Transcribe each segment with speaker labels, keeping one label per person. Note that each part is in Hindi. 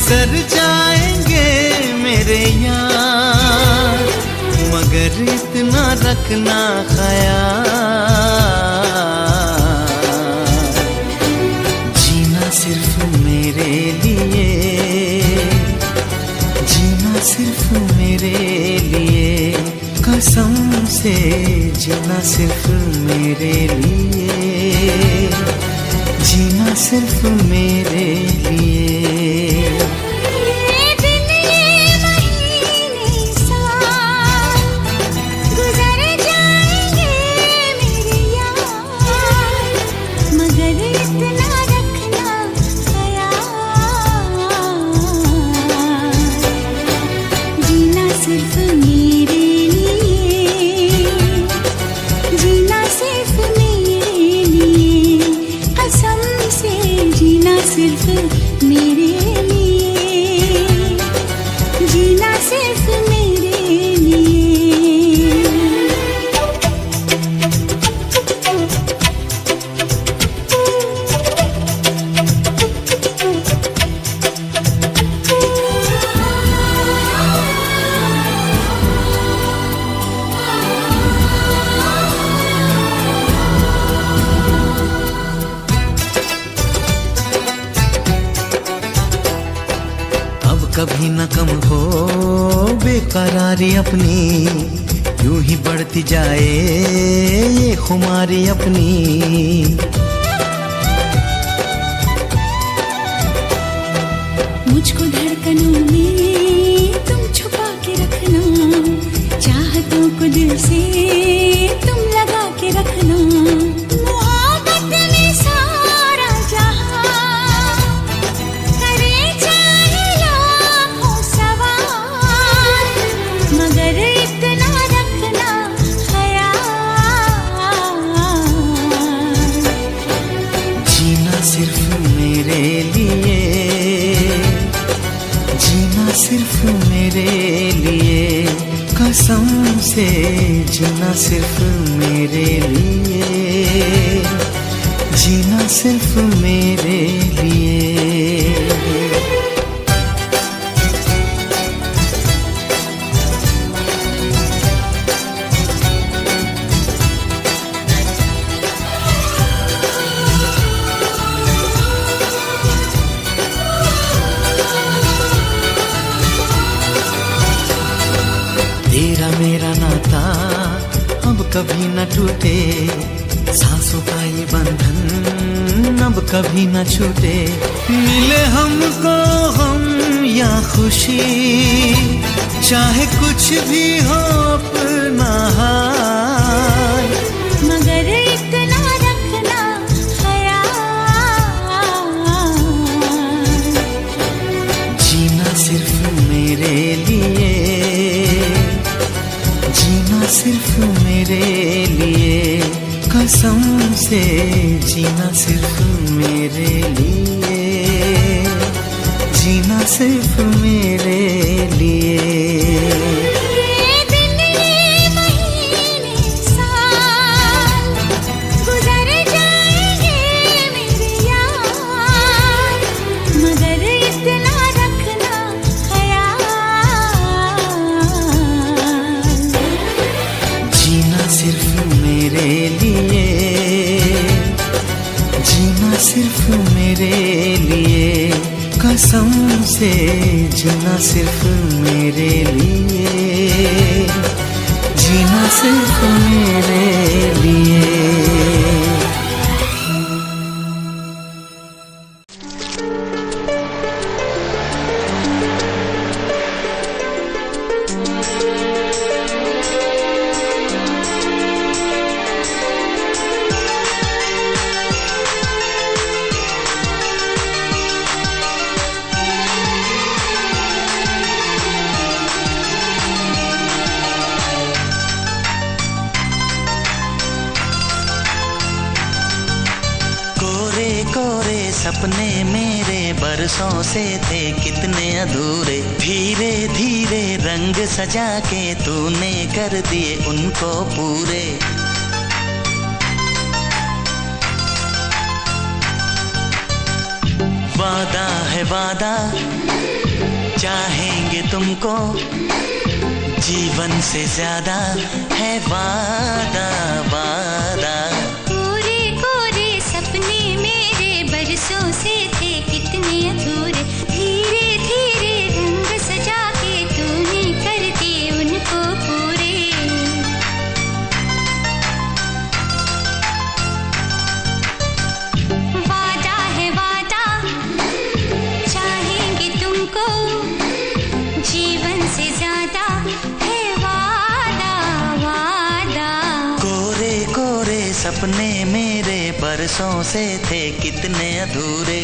Speaker 1: गुजर जाएंगे मेरे यार, मगर इतना रखना ख्याल, जीना सिर्फ मेरे लिए, जीना सिर्फ मेरे लिए, कसम से जीना सिर्फ मेरे लिए, जीना सिर्फ मेरे लिए। कभी न कम हो बेकरारी अपनी, यूं ही बढ़ती जाए ये खुमारी अपनी।
Speaker 2: मुझको धड़कनों में तुम छुपा के रखना, चाहतों को दिल से तुम लगा के रखना।
Speaker 1: सिर्फ मेरे लिए, कसम से जीना सिर्फ मेरे लिए, जीना सिर्फ मेरे लिए। तेरा मेरा नाता अब कभी न टूटे, सांसों का ये बंधन अब कभी न छूटे। मिले हमको हम या खुशी, चाहे कुछ भी हो अपना हाल,
Speaker 2: मगर इतना रखना ख्याल,
Speaker 1: जीना सिर्फ मेरे लिए, जीना सिर्फ मेरे लिए, कसम से जीना सिर्फ मेरे लिए, जीना सिर्फ मेरे लिए। सिर्फ मेरे लिए, कसम से जीना सिर्फ मेरे लिए, जीना सिर्फ मेरे लिए।
Speaker 3: सपने मेरे बरसों से थे कितने अधूरे, धीरे धीरे रंग सजा के तूने कर दिए उनको पूरे। वादा है है वादा चाहेंगे तुमको, जीवन से ज्यादा है वादा वादा।
Speaker 2: कोरे कोरे सपने मेरे बरसों से थे कितने अधूरे, धीरे धीरे रंग सजा के तूने कर दिए उनको पूरे। वादा है वादा चाहेंगे तुमको, जीवन से ज्यादा है वादा वादा।
Speaker 3: कोरे कोरे सपने मेरे बरसों से थे कितने अधूरे।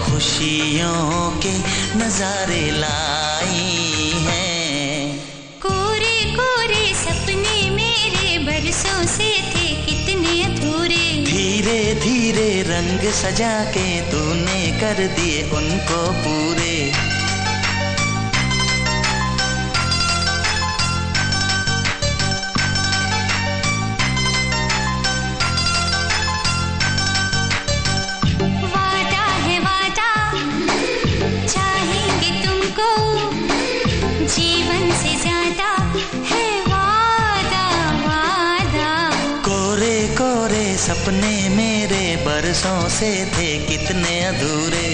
Speaker 3: खुशियों के नजारे लाई हैं।
Speaker 2: कोरे कोरे सपने मेरे बरसों से थे कितने अधूरे,
Speaker 3: धीरे धीरे रंग सजा के तूने कर दिए उनको पूरे।
Speaker 2: जीवन से ज्यादा है वादा वादा।
Speaker 3: कोरे कोरे सपने मेरे बरसों से थे कितने अधूरे।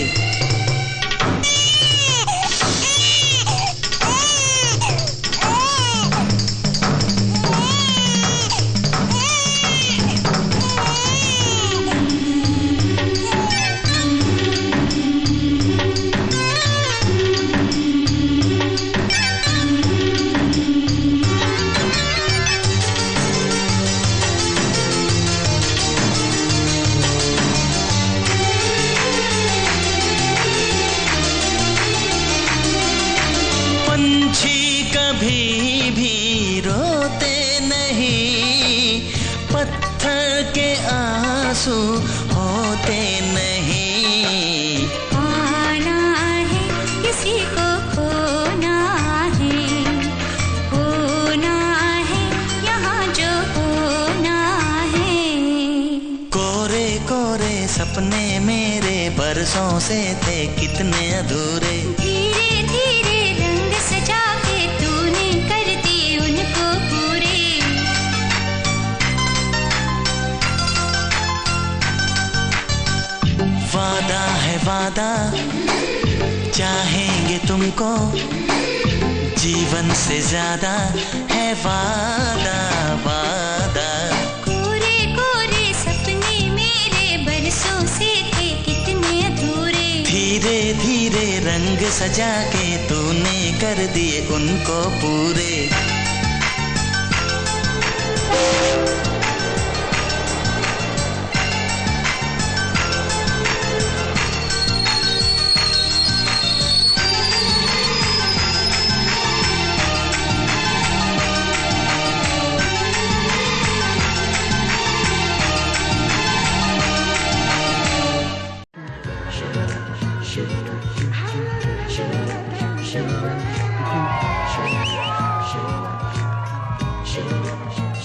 Speaker 3: कभी भी रोते नहीं, पत्थर के आंसू होते नहीं।
Speaker 2: आना है किसी को खोना है, होना है यहाँ जो होना है।
Speaker 3: कोरे कोरे सपने मेरे बरसों से थे कितने अधूरे,
Speaker 2: धीरे धीरे रंग सजा के तूने कर दिए उनको पूरे।
Speaker 3: वादा है वादा चाहेंगे तुमको, जीवन से ज्यादा है वादा वादा।
Speaker 2: कोरे कोरे सपने मेरे बरसों से थे कितने अधूरे,
Speaker 3: धीरे धीरे रंग सजा के तूने कर दिए उनको पूरे।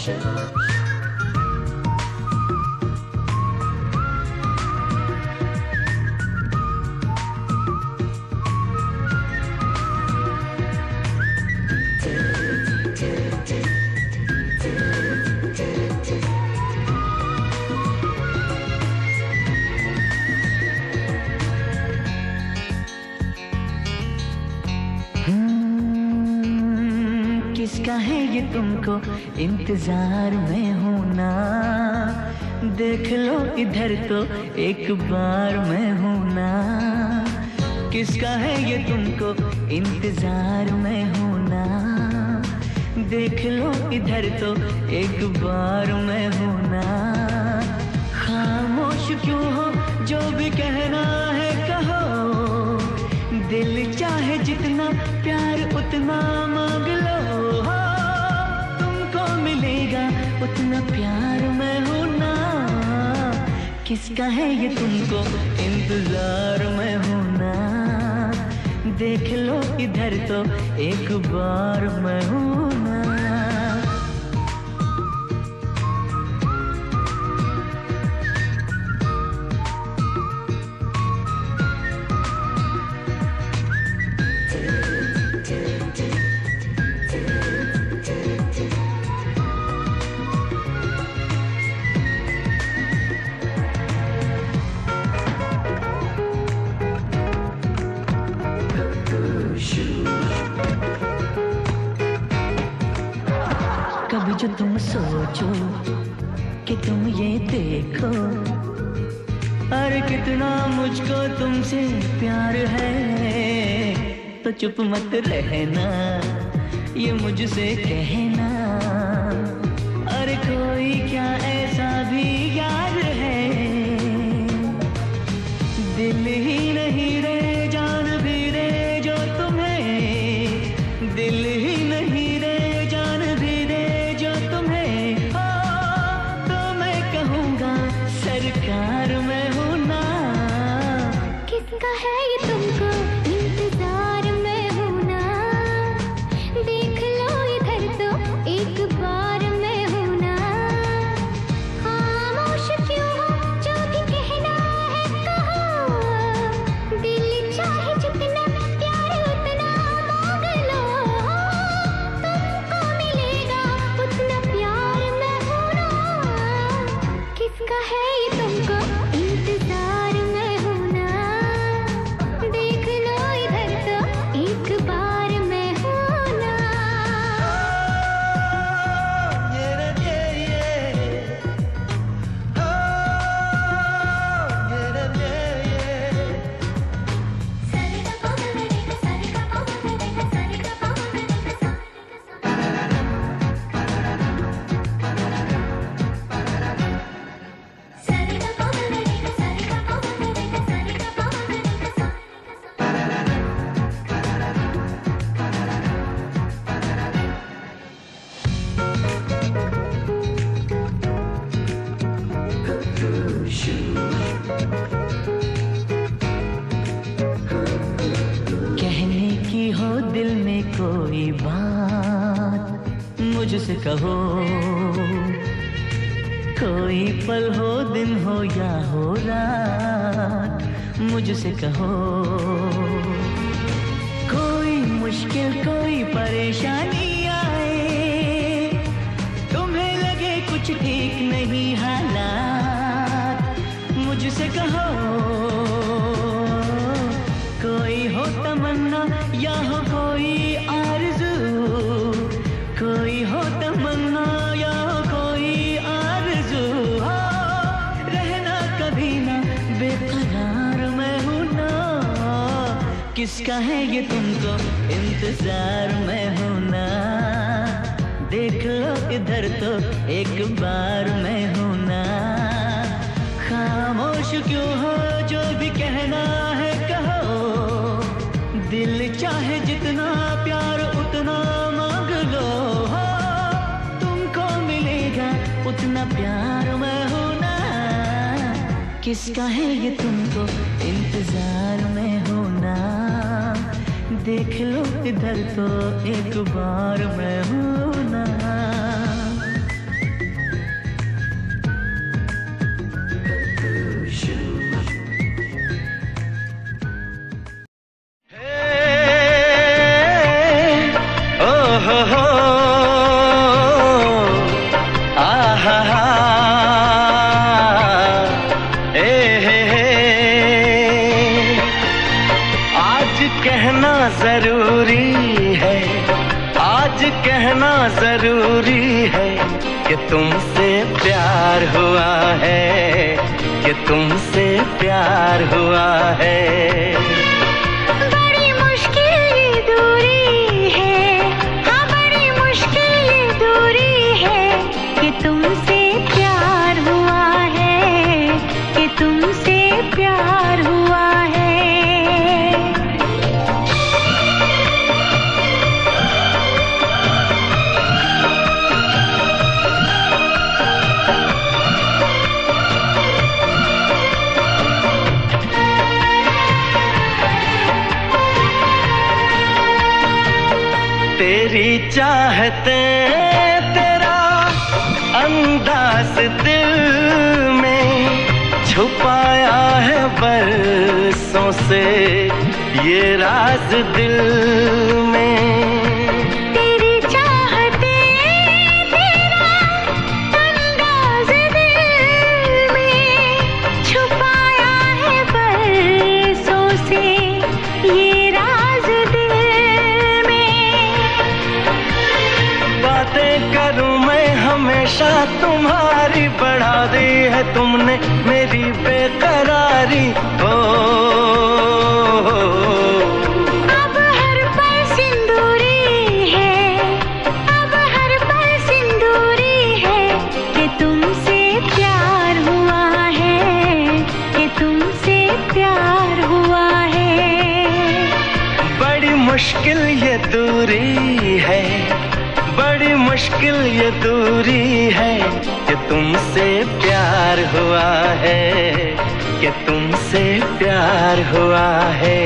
Speaker 4: Sure. किसका है ये तुमको इंतजार में हूँ ना। देख लो इधर तो एक बार मैं हूँ ना। किसका है ये तुमको इंतजार में हूँ ना। देख लो इधर तो एक बार मैं हूँ ना। खामोश क्यों हो, जो भी कहना है कहो। दिल चाहे जितना प्यार उतना मांग लो। तुमको मिलेगा उतना प्यार मैं हूँ ना। किसका है ये तुमको इंतजार में हूँ ना। देख लो इधर तो एक बार मैं हूँ ना। कभी जो तुम सोचो कि तुम ये देखो, अरे कितना मुझको तुमसे प्यार है। तो चुप मत रहना, ये मुझसे कहना। अरे कोई क्या ऐसा भी यार है। दिल ही नहीं रे जान भी रे जो तुम्हें। दिल ही नहीं रे जान भी रे जो तुम्हें। तो मैं कहूँगा सरकार मैं हूँ ना।
Speaker 2: किसका है ये तुमको इंतजार में हूँ ना। देख लो इधर तो एक बार मैं हूँ ना। खामोश क्यों हो, जो भी कहना है कहो। दिल चाहे जितना प्यार उतना मांग लो। तुमको मिलेगा उतना प्यार मैं हूँ ना। किसका है ये तुमको इंतजार में हूँ ना। देख लो इधर तो एक बार मैं हूँ ना।
Speaker 4: कहने की हो दिल में कोई बात मुझसे कहो। कोई पल हो दिन हो या हो रात मुझसे कहो। कोई मुश्किल कोई परेशानी आए, तुम्हें लगे कुछ ठीक नहीं हालात मुझसे कहो। कोई हो तमन्ना या हो कोई आरज़ू। कोई हो तमन्ना या हो कोई आरज़ू। रहना कभी ना बेकरार मैं हूँ ना। किसका है ये तुमको इंतजार मैं हूँ ना। देख लो इधर तो एक बार मैं हूँ ना। खामोश क्यों हो, जो भी कहना है कहो। दिल चाहे जितना प्यार उतना मांग लो। तुमको मिलेगा उतना प्यार मैं हूँ ना। किसका है ये तुमको इंतजार में हूँ ना। देख लो इधर तो एक बार मैं हूँ ना।
Speaker 3: कहना जरूरी है, आज कहना
Speaker 5: जरूरी है कि तुमसे प्यार हुआ है, कि तुमसे प्यार हुआ है।
Speaker 2: बड़ी मुश्किल ये दूरी है, हाँ बड़ी मुश्किल ये दूरी है कि तुमसे प्यार हुआ है, कि तुमसे प्यार हुआ है।
Speaker 5: तेरी चाहते तेरा अंदाज दिल में छुपाया है बरसों से ये राज दिल में।
Speaker 2: तेरी चाहते तेरा अंदाज दिल में छुपाया है बरसों से ये राज दिल में।
Speaker 5: बातें करूं मैं हमेशा तुम्हारी, बढ़ा दी है तुमने मेरी बेकरारी। हो
Speaker 2: अब हर पल सिंदूरी है, अब हर पल सिंदूरी है कि तुमसे प्यार हुआ है, कि तुमसे प्यार हुआ है।
Speaker 5: बड़ी मुश्किल ये दूरी है, बड़ी मुश्किल ये दूरी है कि तुमसे प्यार हुआ है, कि तुमसे प्यार हुआ है।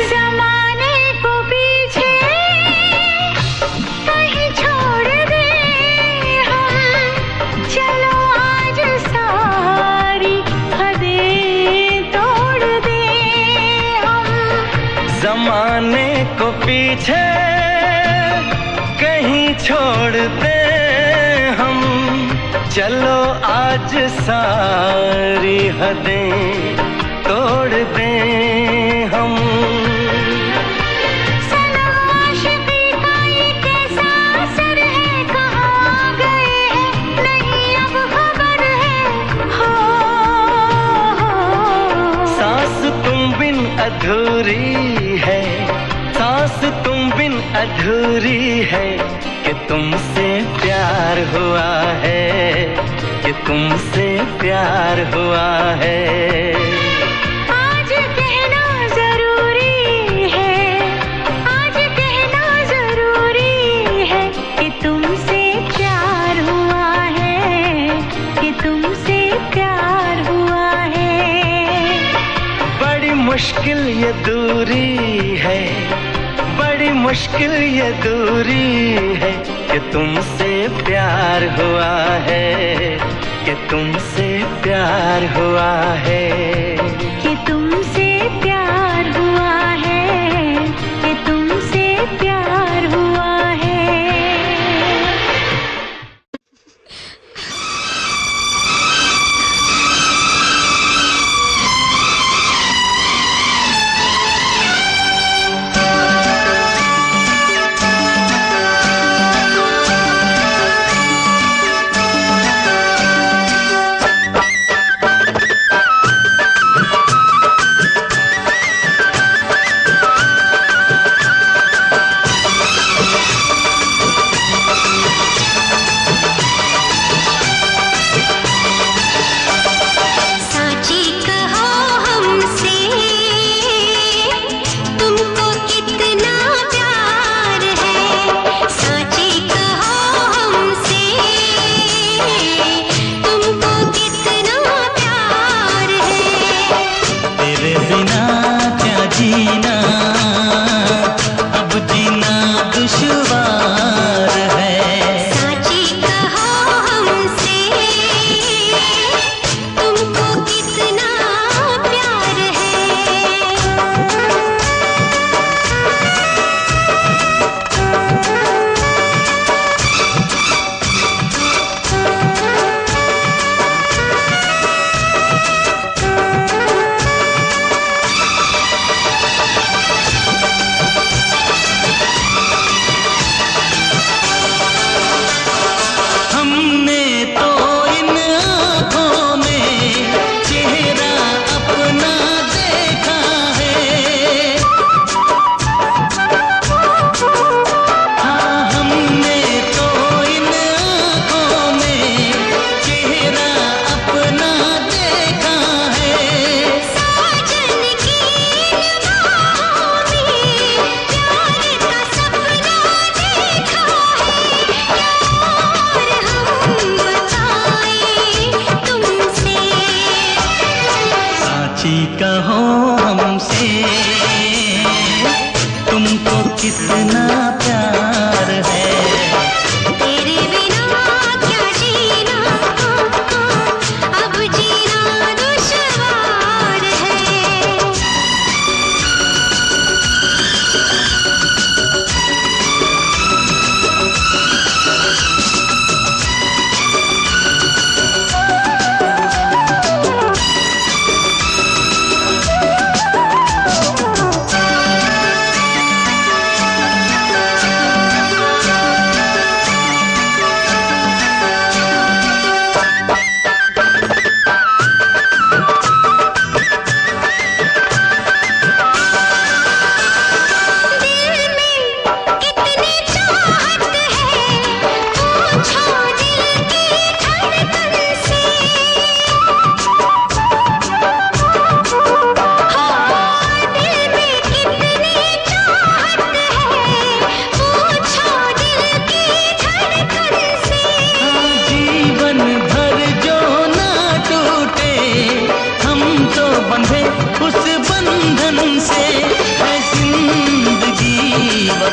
Speaker 2: ज़माने को पीछे कहीं छोड़ दे हम, चलो आज सारी हदें तोड़ दे हम।
Speaker 5: जमाने को पीछे कहीं छोड़ दे हम, चलो आज सारी हदें तोड़ दें हम।
Speaker 2: सनम आशिकी का ये कैसा असर है, कहाँ गए हैं नहीं अब खबर है। हो
Speaker 5: सांस तुम बिन अधूरी है, सांस तुम बिन अधूरी है कि तुमसे प्यार हुआ है, कि तुमसे प्यार हुआ है।
Speaker 2: आज कहना जरूरी है, आज कहना जरूरी है कि तुमसे प्यार हुआ है, कि तुमसे प्यार हुआ है।
Speaker 5: बड़ी मुश्किल ये दूरी है, बड़ी मुश्किल ये दूरी है कि तुमसे प्यार हुआ है, कि तुमसे प्यार हुआ है।
Speaker 2: कि तुमसे प्यार हुआ है, कि तुमसे प्यार हुआ है।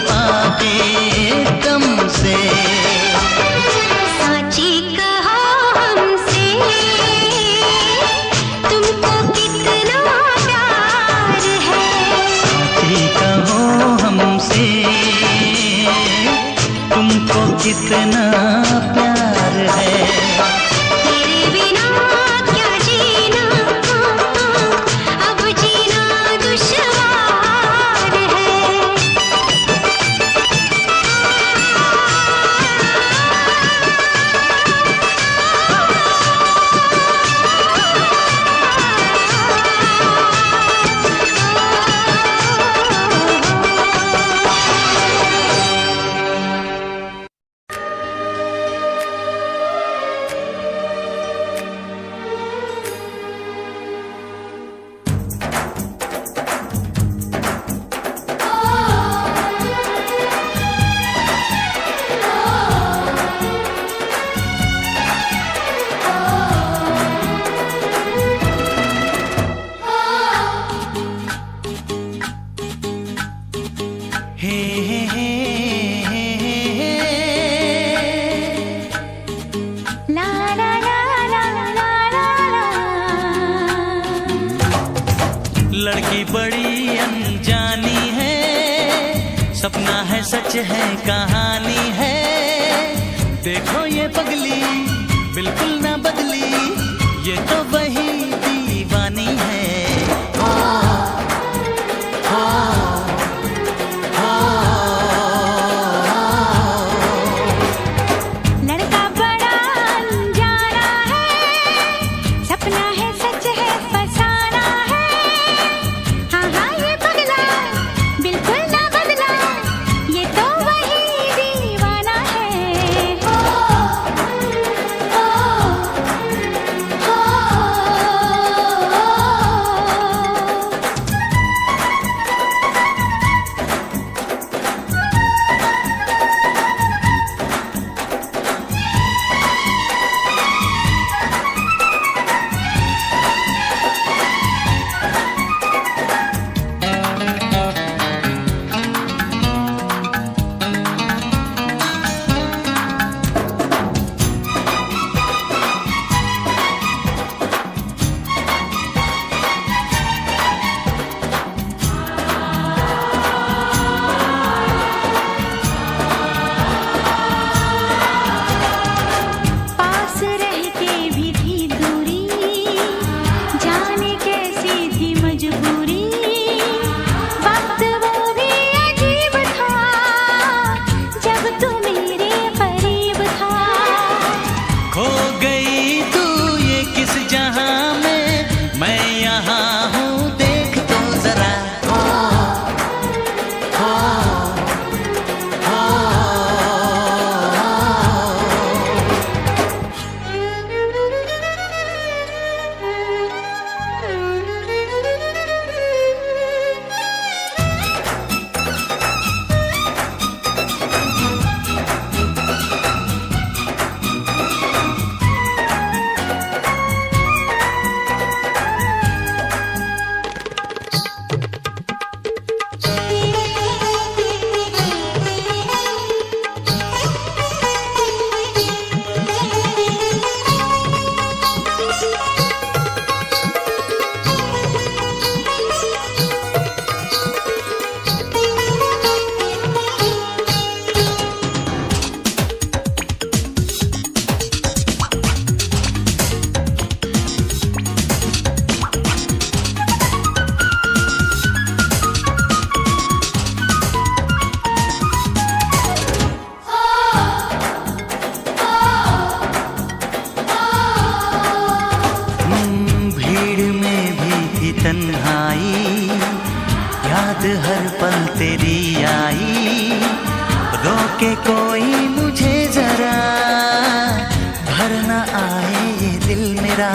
Speaker 3: वफा के दम से।
Speaker 2: साची कहो हमसे तुमको कितना प्यार है।
Speaker 3: साची कहो हमसे तुमको कितना प्यार है।
Speaker 2: तेरे बिना क्या जीना, अब जीना दुश्वार है।
Speaker 3: हे हे हे हे हे।
Speaker 2: ला ला ला ला ला ला ला।
Speaker 3: लड़की बड़ी अनजानी है, सपना है सच है कहानी है। देखो ये पगली बिल्कुल ना बदली, ये तो वही दीवानी है।
Speaker 2: लड़का बड़ा अनजाना है, सपना है सच है फसाना है। हाँ हाँ ये पगला बिल्कुल ना बदला, ये तो वही दीवाना है। हो हो हो। पास रह के भी थी दूरी, जाने कैसी थी मजबूरी। वक्त वो भी अजीब था, जब तू मेरे करीब था।
Speaker 3: खो गई तू ये किस जहां में, मैं यहाँ हूँ देख तो जरा। भीड़ में भी थी तन्हाई, याद हर पल तेरी आई। रोके कोई मुझे जरा, भर न आए ये दिल मेरा।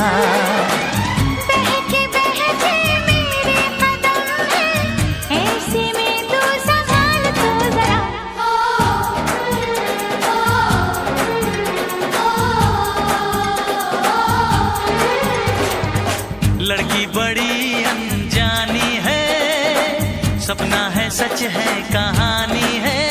Speaker 2: बहके बहके मेरे कदम हैं, ऐसे में तू संभाल तो जरा।
Speaker 3: लड़की बड़ी अनजानी है, सपना है सच है कहानी है।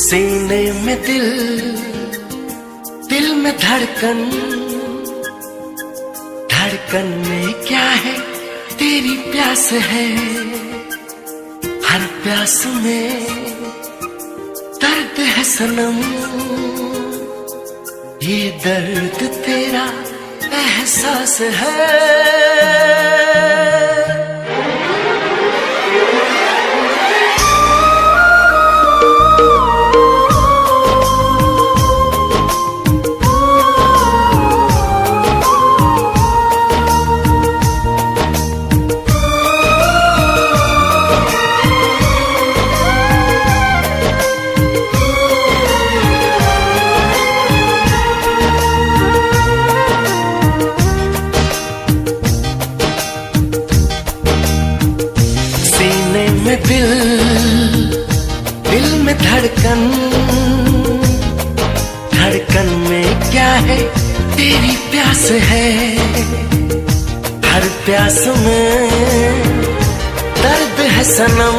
Speaker 6: सीने में दिल, दिल में धड़कन, धड़कन में क्या है तेरी प्यास है, हर प्यास में दर्द है सनम, ये दर्द तेरा एहसास है। दिल, दिल में धड़कन, धड़कन में क्या है तेरी प्यास है, हर प्यास में दर्द है सनम,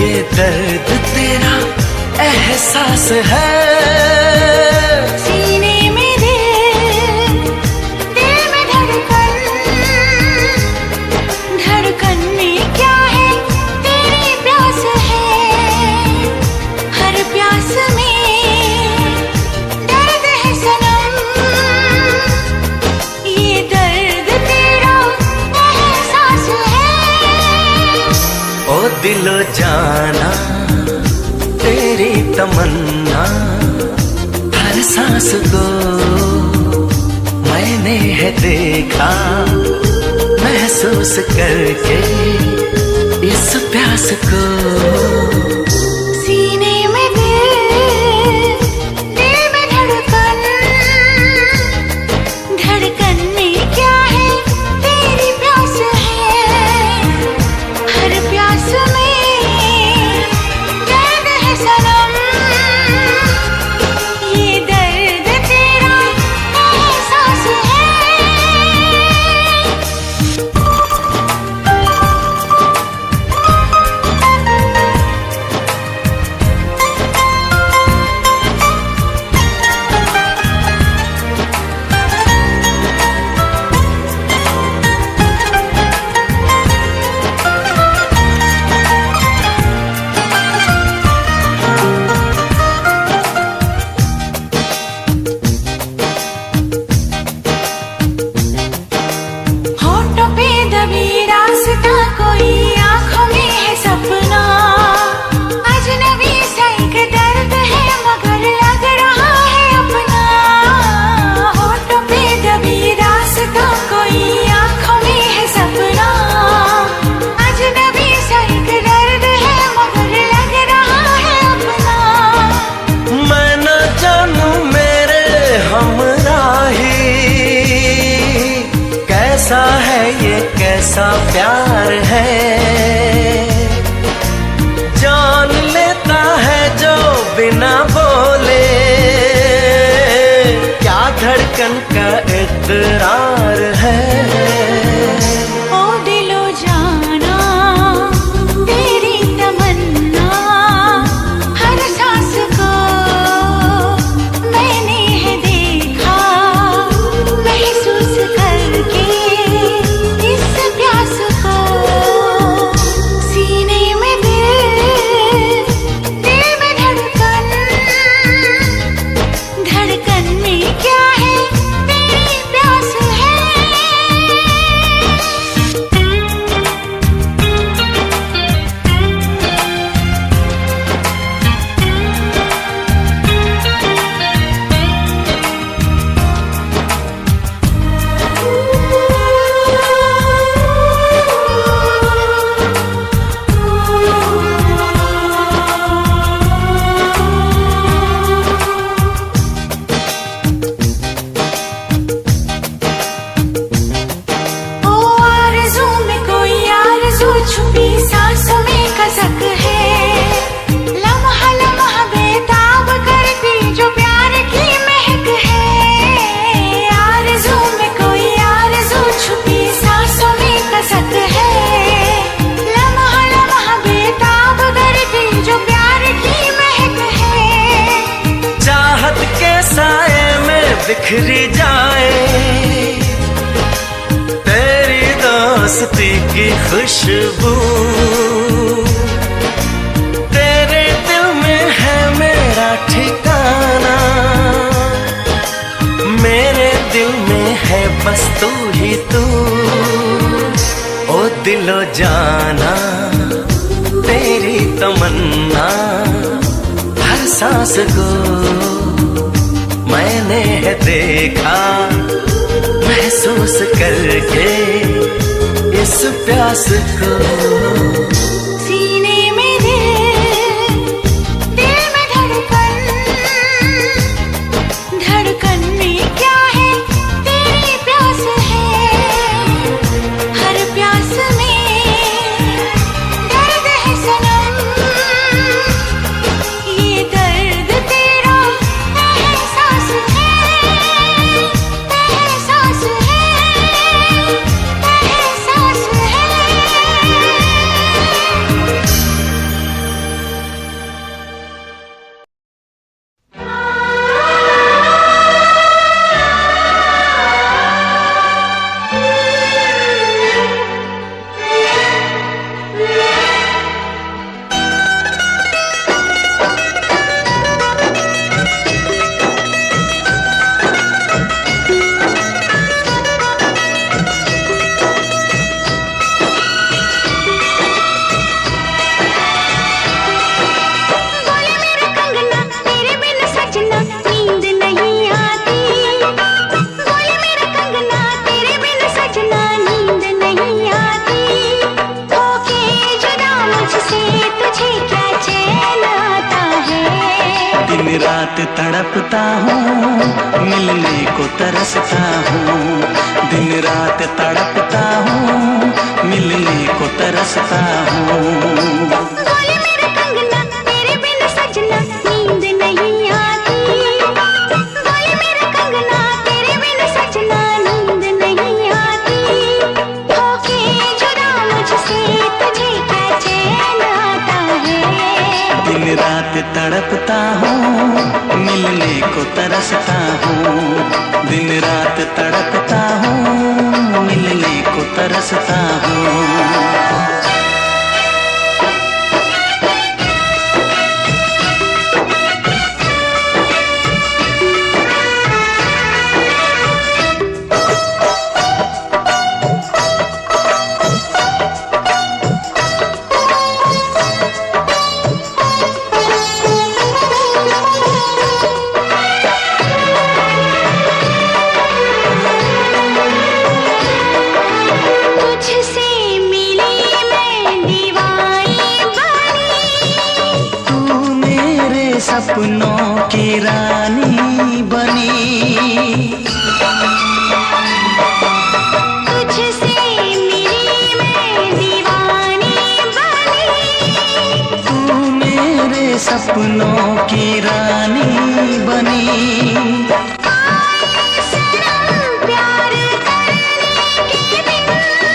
Speaker 6: ये दर्द तेरा एहसास है। दिलो जाना तेरी तमन्ना, हर सांस को मैंने है देखा, महसूस करके इस प्यास को।
Speaker 2: सीने में दिल, दिल में धड़कन, धड़कन में क्या है तेरी प्यास है, हर प्यास में
Speaker 6: कैसा है ये कैसा प्यार है, जान लेता है जो बिना बोले, क्या धड़कन का इकरार है।
Speaker 2: ओ दिलो जाना तेरी तमन्ना, हर सांस को मैंने है देखा, महसूस करके इस प्यास को। सीने में दिल, दिल में धड़कन, धड़कन में क्या है तेरी प्यास है।
Speaker 6: बिखरी जाए तेरी दोस्ती की खुशबू। तेरे दिल में है मेरा ठिकाना, मेरे दिल में है बस तू ही तू। ओ दिलो जाना तेरी तमन्ना, हर सांस को मैंने है देखा, महसूस करके इस प्यास को।
Speaker 2: सीने में दिल में धड़कन, धड़कन में क्या है तेरी प्यास है। हर प्यास में दर्द है सनम, ये दर्द तेरा एहसास है, एहसास है, एहसास है। बोले मेरा कंगना तेरे बिन सजना नींद नहीं आती। बोले मेरा कंगना तेरे बिन सजना नींद नहीं आती। होके जुदा मुझसे तुझे क्या चैन आता है।
Speaker 3: दिन रात तड़पता हूँ, मिलने को तरसता हूँ। दिन रात तड़पता हूँ, मिलने को तरसता हूँ।
Speaker 2: बोले मेरा कंगना तेरे बिन सजना नींद नहीं आती। बोले मेरा कंगना तेरे बिन सजना नींद नहीं आती। होके जुदा मुझसे तुझे क्या चैन आता है।
Speaker 3: दिन रात तड़पता हूँ, मिलने को तरसता हूँ। दिन रात तड़पता हूँ, मिलने को तरसता हूँ।
Speaker 2: तुझसे मिली मैं दीवानी बनी।
Speaker 3: तू मेरे सपनों की रानी बनी।
Speaker 2: तुझसे मिली मैं दीवानी बनी।
Speaker 3: तू मेरे सपनों की रानी बनी।
Speaker 2: सनम प्यार करने के दिन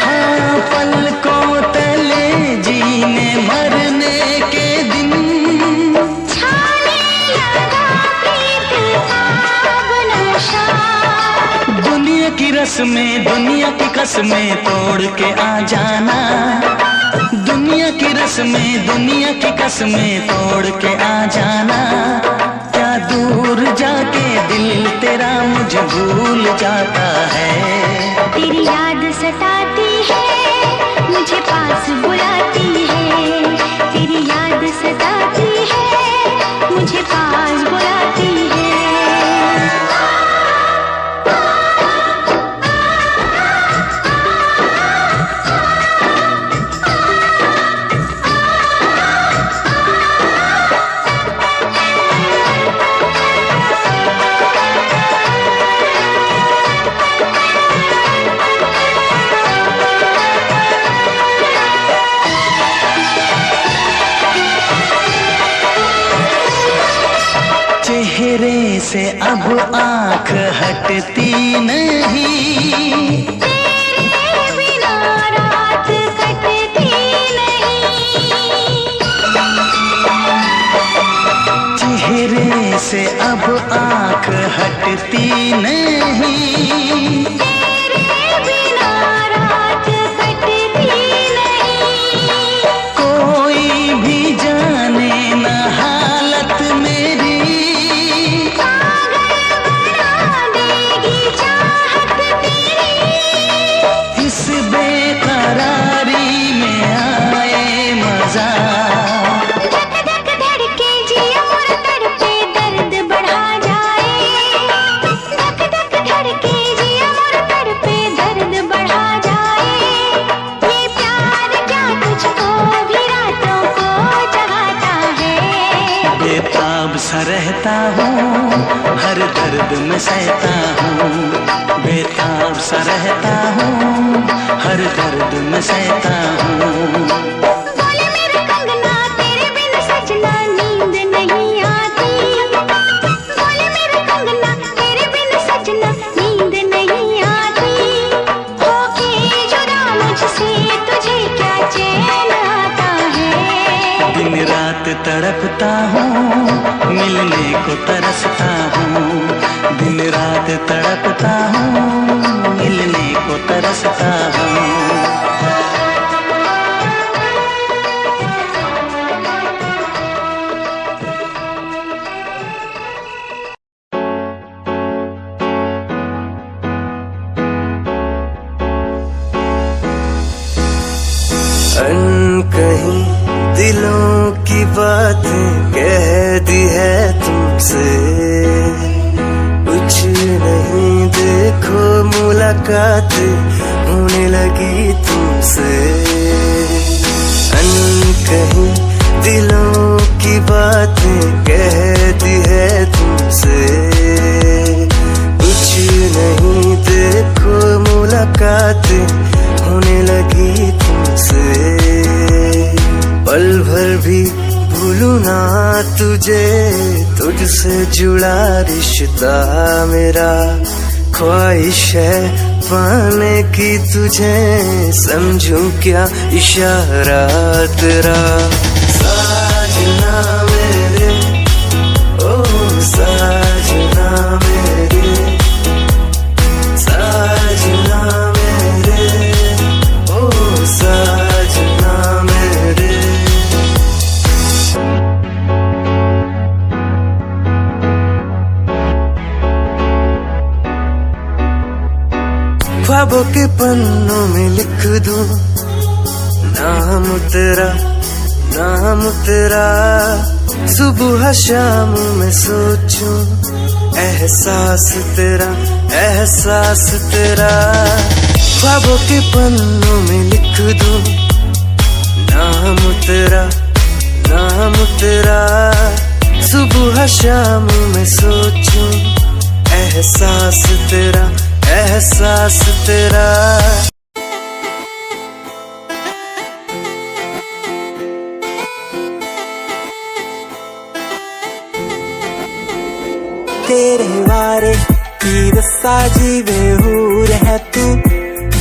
Speaker 3: हाँ, पलकों तले जीने मरने के दिन।
Speaker 2: छाने लगा प्रीत आब नशा।
Speaker 3: दुनिया की रस्में, दुनिया की कसमें तोड़ के आ जाना। दुनिया की रस्में, दुनिया की कसमें तोड़ के आ जाना। क्या दूर जाके दिल तेरा मुझे भूल जाता है।
Speaker 2: तेरी याद सताती है, मुझे पास बुलाती है। तेरी याद सताती है, मुझे पास बुलाती है।
Speaker 3: चेहरे से अब आंख हटती नहीं।
Speaker 2: तेरे बिना रात कटती नहीं।
Speaker 3: चेहरे से अब आंख हटती नहीं। रहता हूँ, हर दर्द में सहता हूँ, बेताब सा रहता हूँ, हर दर्द में सहता हूँ।
Speaker 2: बोले मेरे कंगना तेरे बिन सजना नींद नहीं आती, बोले मेरे कंगना तेरे बिन सजना नींद नहीं आती, होके जुदा मुझसे तुझे क्या चैन आता है।
Speaker 3: दिन रात तड़पता हूँ, मिलने को तरसता हूँ, दिन रात तड़पता हूँ, मिलने को तरसता हूँ।
Speaker 6: अनकहीं दिलों की बातें कह दी है तुमसे, कुछ नहीं देखो मुलाकातें होने लगी तुमसे। अनकहीं दिलों की बातें कह दी है तुमसे, कुछ नहीं देखो मुलाकातें होने लगी तुमसे। पल भर भी भूलूं ना तुझे, तुझसे जुड़ा रिश्ता मेरा, ख्वाहिश है पाने की तुझे, समझूं क्या इशारा तेरा। साजना मेरे ओ साजना मेरे, साजना मेरे ओ साजना मेरे। ख्वाबों के पन्नों में लिख दूं नाम तेरा, नाम तेरा, सुबह शाम में सोचूं एहसास तेरा, एहसास तेरा। ख्वाबों के पन्नों में लिख दूं नाम तेरा, नाम तेरा, सुबह शाम में सोचूं एहसास तेरा, एहसास तेरा।
Speaker 7: तेरे वारे की रस्सा जीवे हूर है तू,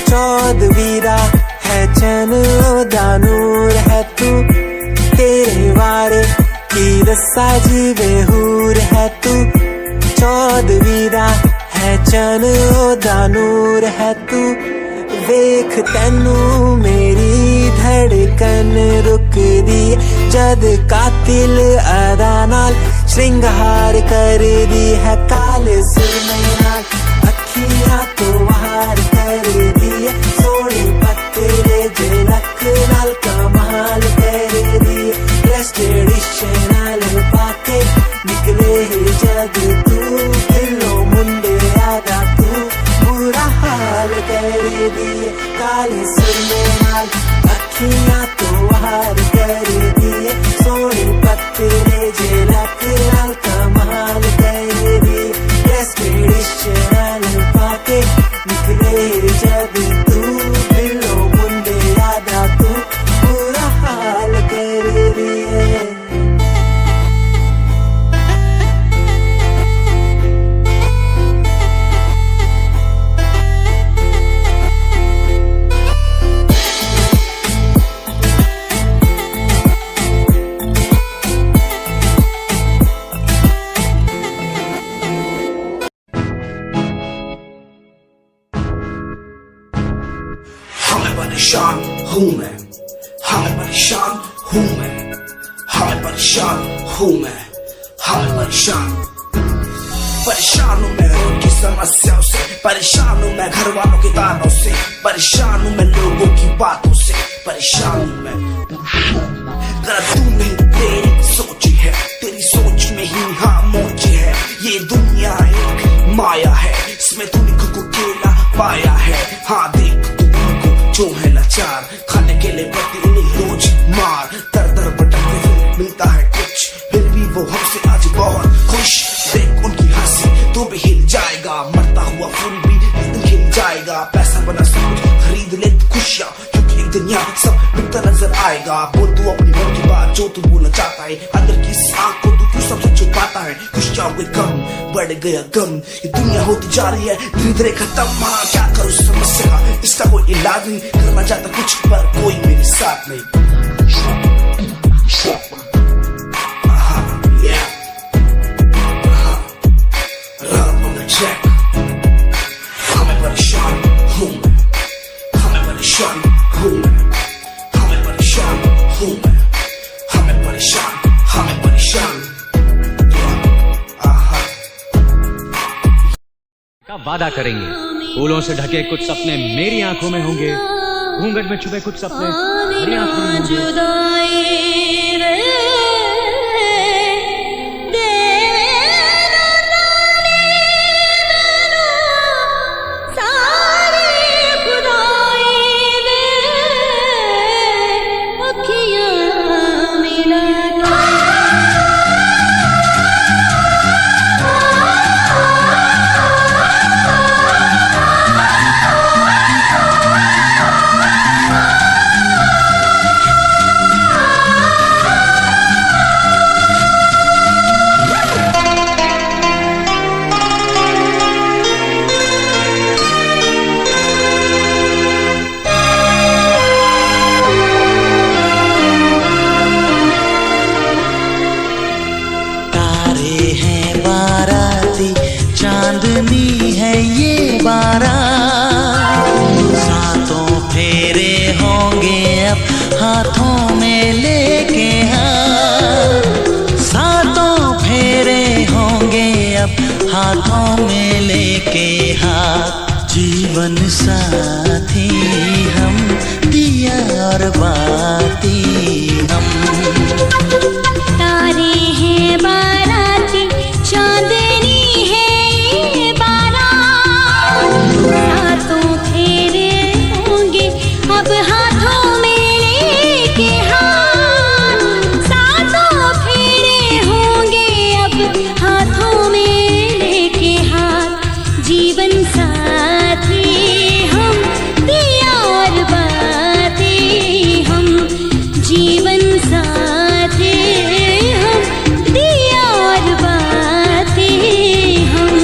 Speaker 7: चौदवीरा है चैन दानूर है तू। तेरे वारे की रस्सा जीवे हूर है तू, चौदवीरा है चैन दानूर है तू। वेख तैनू मेरी धड़कन रुक दी, जद कातिल अदा नाल श्रृंगार कर दी है। काले सुरमई नाल अखियां तो वार कर दी है, सोने पत्ते जे लक नाल कमाल कर दी है। ड्रेस ट्रेडिशनल पाके निकले जद तू, दिलों मुंडे आदा तू बुरा हाल कर दी है। काले सुरमई नाल अखियां तो वार कर दी है, सोने पत्ते जे लक नाल कमाल कर दी। ड्रेस ट्रेडिशनल पाके निकले जब तू, दिलों मुंडे आदा तू बुरा हाल कर दी है।
Speaker 8: परेशान हूँ मैं, हाय परेशान हूँ मैं, हाय परेशान हूँ मैं, हाय परेशान। परेशान हूँ मैं रोड की समस्याओं से, परेशान हूँ मैं घर वालों के तानों से, परेशान हूँ मैं लोगों की बातों से, परेशान हूँ मैं। गलत तू नहीं तेरी सोच है, तेरी सोच में ही हाँ मोची है। ये दुनिया एक माया है, इसमें तूने खुद को अकेला पाया है। हाँ देख जो है लाचार, खाने के लिए पड़ती उन्हें रोज मार। दर दर भटकते फिर मिलता है कुछ, फिर भी वो हमसे आज बहुत आएगा। बोल तू अपनी मन की बात जो तू बोलना चाहता है, अंदर की इस आँख को तू क्यों सबसे छुपाता है। खुशियाँ हुए कम, बढ़ गया गम, ये दुनिया होती जा रही है धीरे धीरे खत्म। हाँ क्या करूँ समस्या का, इसका कोई इलाज नहीं, करना चाहता कुछ पर कोई मेरे साथ नहीं। हमें परेशान हूँ मैं, हमें परेशान हूँ मैं, हमें परेशान हूँ मैं, हमें परेशान, हमें परेशान।
Speaker 9: का वादा करेंगे, फूलों से ढके कुछ सपने मेरी आंखों में होंगे, घूंघट में छुपे कुछ सपने मेरी आंखों में होंगे।
Speaker 3: चांदनी है ये बारात, सातों फेरे होंगे अब हाथों में लेके हाथ, सातों फेरे होंगे अब हाथों में लेके हाथ। जीवन साथी हम, दिया और बाती हम,
Speaker 2: तारे हैं बाराती, चांदनी अब हाथों में लेके हाथ, सातों फेरे होंगे अब हाथों में लेके हाथ। जीवन साथी हम, दिया और बाती हम, जीवन साथी हम, दिया और बाती हम।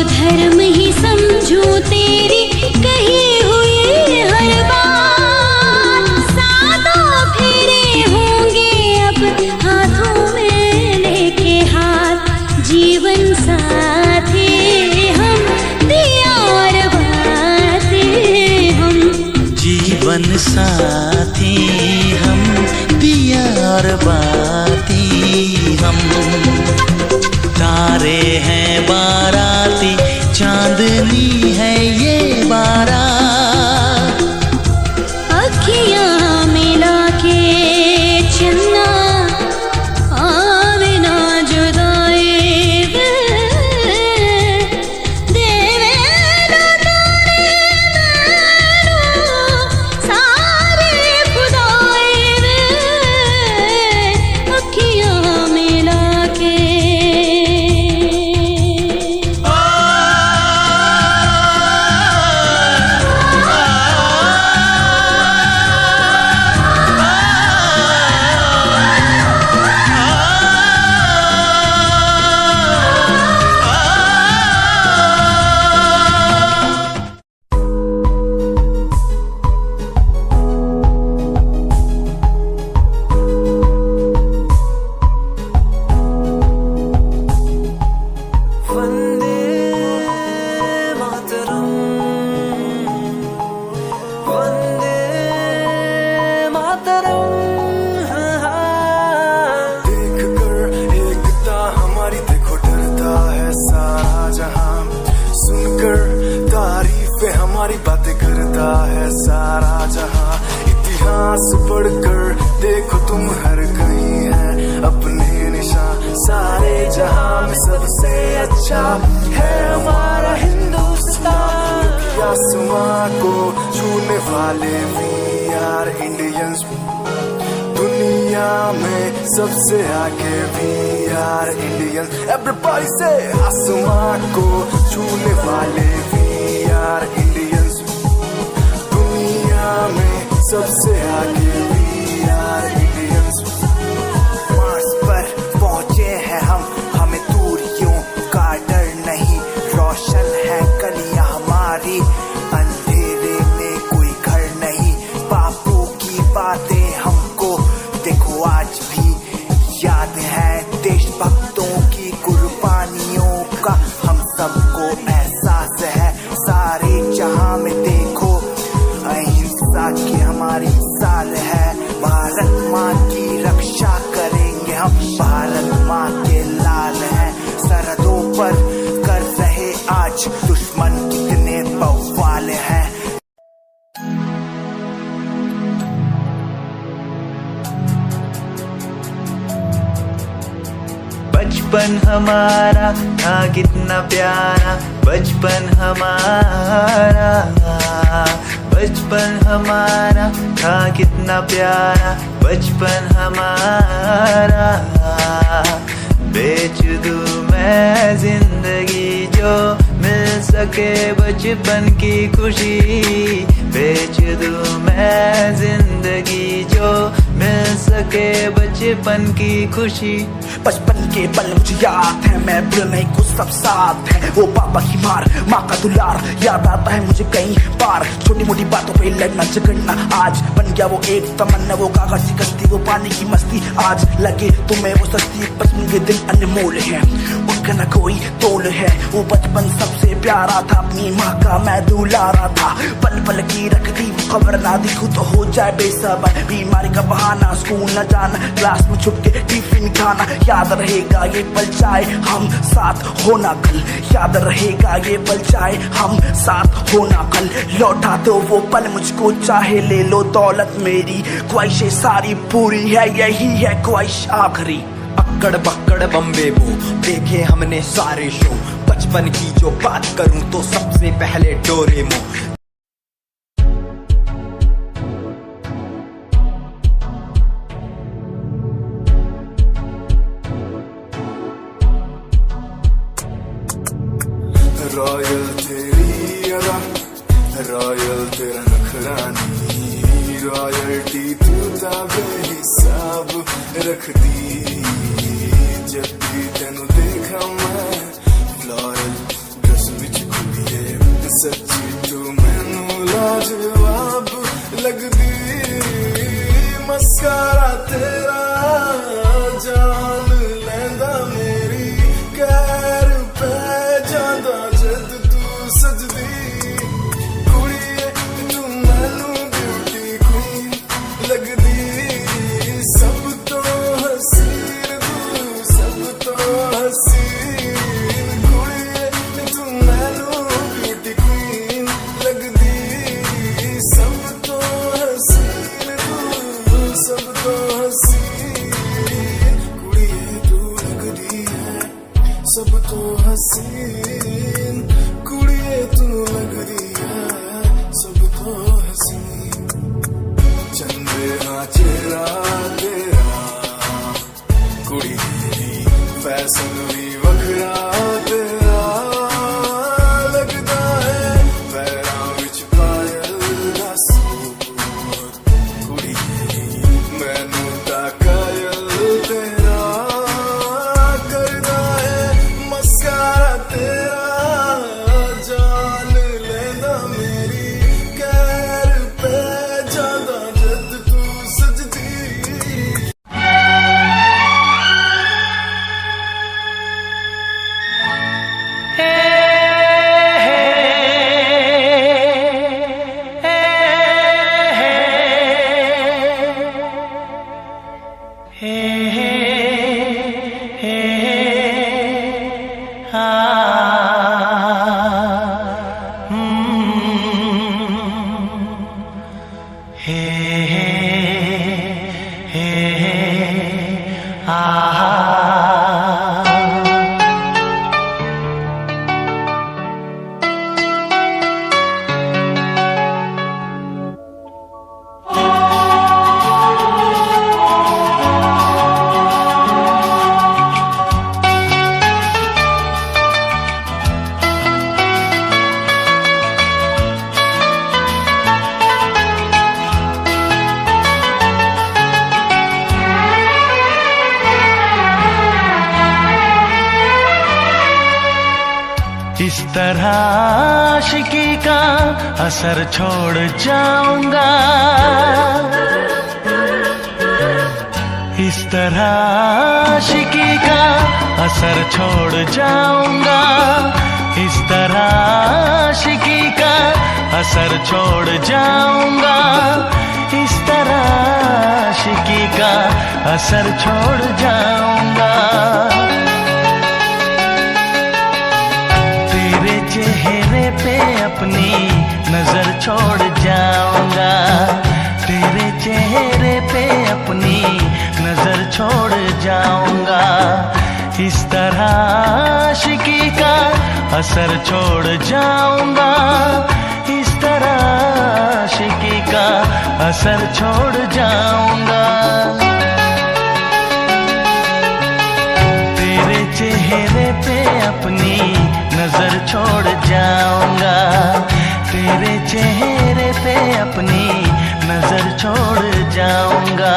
Speaker 2: धर्म ही समझूं तेरी कही हुई हर बात, सातों फेरे होंगे अब हाथों में लेके हाथ। जीवन साथी हम, दिया और बाती हम,
Speaker 3: जीवन साथी हम, दिया और बाती हम। तारे हैं बाराती, चांदनी है ये बारात,
Speaker 2: अखियाँ मिला के चलना आवे ना जुदाई वे, देवे ना तारे मैनू सारे खुदाई वे, अखियाँ मिला के।
Speaker 10: लगता है सारा जहां। इतिहास पढ़कर देखो तुम हर कहीं है अपने निशान। सारे जहां में सबसे अच्छा है हमारा हिंदुस्तान। आसमां को छूने वाले वी आर इंडियंस। दुनिया में सबसे आगे वी आर इंडियंस। एवरीबॉडी से आसमां को छूने वाले वी आर इंडियंस। दुनिया में सबसे आगे वी आर इंडियंस। मार्स पर पहुंचे हैं हम, हमें दूरियों का डर नहीं। रोशन है गलियां हमारी, अंधेरे में कोई घर नहीं। बापू की बातें हमको देखो आज भी याद है। देशभक्तों की कुर्बानियों का हम सबको एहसास है। सारे जहां में देखो अहिंसा की हमारी साल है। भारत माँ की रक्षा करेंगे हम, भारत माँ के लाल हैं। सरहदों पर कर रहे आज दुश्मन कितने बवाल हैं।
Speaker 1: बचपन हमारा था कितना प्यारा, बचपन हमारा। बचपन हमारा था कितना प्यारा, बचपन हमारा। बेच दूं मैं जिंदगी जो मिल सके बचपन की खुशी। बेच दूं मैं जिंदगी जो मिल सके बचपन की खुशी।
Speaker 8: बचपन के पल मुझे याद है, मैं भूल नहीं कुछ सब साथ है। वो पापा की मार, माँ का दुलार याद आता है मुझे कई बार। छोटी मोटी बातों पे लड़ना झगड़ना आज बन गया वो एक तमन्ना। वो कागज की कश्ती, वो पानी की मस्ती, आज लगे तुम्हें वो सस्ती। बचपन के दिन अनमोल है, उनका न कोई तोल है। वो बचपन सबसे प्यारा था, अपनी माँ का मैं दुलारा था। पल पल की रख दी वो खबर ना दी, खुद तो हो जाए बेसबर। बीमारी का बहाना, स्कूल न जाना, क्लास में छुप के टिफिन खाना। याद रहेगा ये पल चाहे हम साथ होना कल। याद रहेगा ये पल चाहे हम साथ होना कल। लौटा दो वो पल मुझको, चाहे ले लो दौलत मेरी। ख्वाहिशें सारी पूरी है, यही है ख्वाहिश आखिरी।
Speaker 11: अक्कड़ बक्कड़ बम्बे वो देखे हमने सारे शो। बचपन की जो बात करूं तो सबसे पहले डोरेमोन।
Speaker 10: रॉयल तेरी अदा, रॉयल तेरा नखरानी। रॉयल्टी तू बेहिसाब रख दी। जब भी तेनू देखा मैं फ्लोरल ड्रेस विच कुड़िए, सच्ची तू मैनू लाजवाब लगदी। मस्कारा तेरा जान लैंदा मेरी, कैर पे जादा जद तू सजदी। कुड़िए तू मैनू ब्यूटी क्वीन लगदी। सब तो हसीन तू, सब तो हसीन। कुड़िए तू मैनू ब्यूटी क्वीन लगदी। सब तो हसीन तू, सब तो हसीन। कुड़िए तू लगदी है सब तो हसीन। कुड़िए तू लगदी है सब तो हसीन। चंद्रा चेहरा तेरा, कुड़ी फैशन भी वखरा तेरा। लगदा है पैरां विच पायल दा सूट। कुड़ी मैनू ता कायल तेरा करदा है। मस्कारा तेरा जान लेंदा मेरी, कैर पे जादा जद तू सजदी।
Speaker 3: इस तरह आशिकी का असर छोड़ जाऊंगा, इस तरह आशिकी का असर छोड़ जाऊंगा, इस तरह आशिकी का असर छोड़ जाऊंगा, इस तरह आशिकी का असर छोड़ जाऊंगा। तेरे चेहरे पे अपनी नजर छोड़ जाऊंगा, तेरे चेहरे पे अपनी नजर छोड़ जाऊंगा, इस तरह आशिकी का असर छोड़ जाऊंगा, इस तरह आशिकी का असर छोड़ जाऊंगा। तेरे चेहरे पे अपनी नजर छोड़ जाऊंगा, तेरे चेहरे पे अपनी नजर छोड़ जाऊंगा।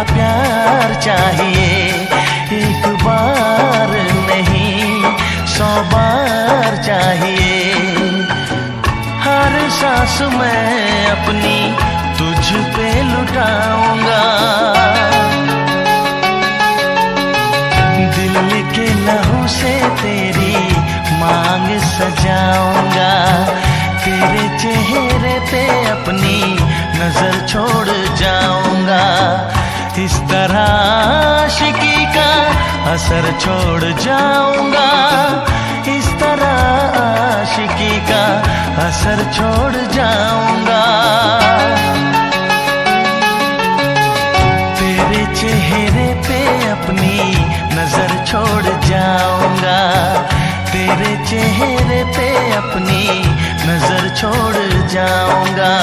Speaker 3: प्यार चाहिए, एक बार नहीं 100 बार चाहिए, हर सांस मैं अपनी तुझ पे लुटाऊंगा, दिल के लहू से तेरी मांग सजाऊंगा, तेरे चेहरे पे अपनी नजर छोड़ जाऊंगा, इस तरह आशिकी का असर छोड़ जाऊंगा, इस तरह आशिकी का असर छोड़ जाऊंगा। तेरे चेहरे पे अपनी नजर छोड़ जाऊंगा, तेरे चेहरे पे अपनी नजर छोड़ जाऊंगा।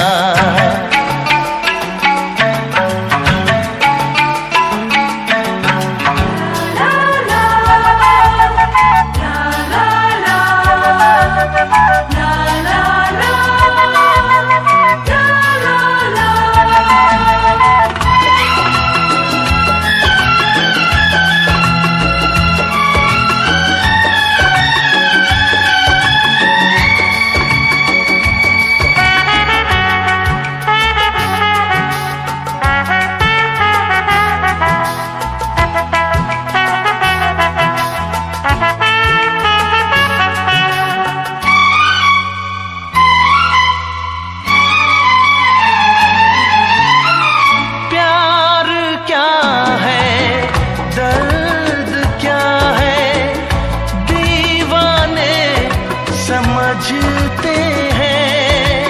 Speaker 3: समझते हैं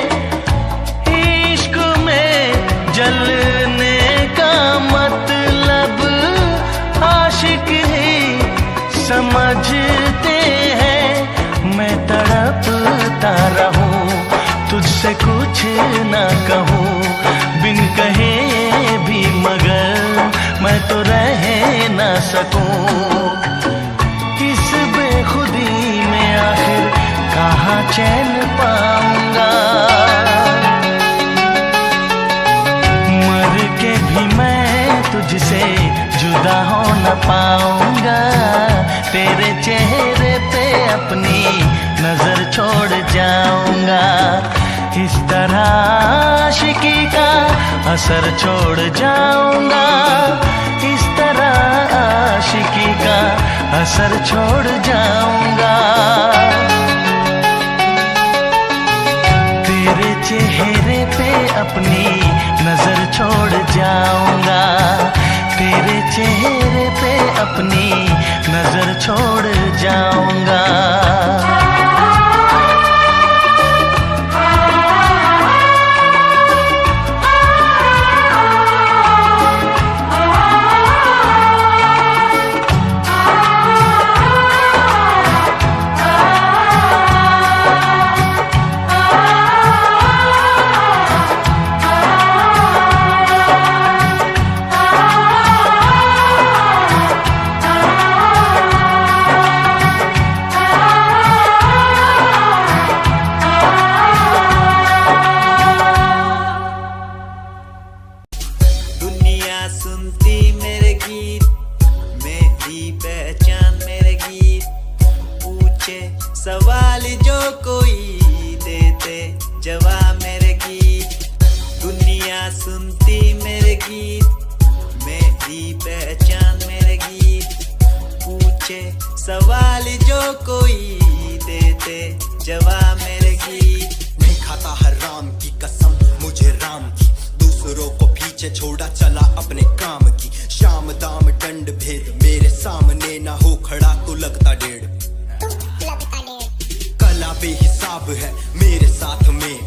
Speaker 3: इश्क में जलने का मतलब आशिक ही समझते हैं। मैं तड़पता रहूं तुझसे कुछ ना कहूं, बिन कहे भी मगर मैं तो रह ना सकूं। इस बेखुदी में आखिर कहाँ चैन पाऊंगा, मर के भी मैं तुझसे जुदा हो न पाऊंगा। असर छोड़ जाऊंगा, इस तरह आशिकी का असर छोड़ जाऊंगा। तेरे चेहरे पे अपनी नजर छोड़ जाऊंगा, तेरे चेहरे पे अपनी नजर छोड़ जाऊंगा।
Speaker 12: सवाल जो कोई देते जवाब मेरे गीत, दुनिया सुनती मेरे गीत, मेरी पहचान मेरे गीत। पूछे सवाल जो कोई देते जवाब मेरे गीत।
Speaker 11: नहीं खाता हराम की कसम मुझे राम की, दूसरों को पीछे छोड़ा चला अपने काम की। शाम दाम दंड भेद मेरे सामने ना हो खड़ा तो लगता डेढ़। कला बेहिसाब है मेरे साथ में,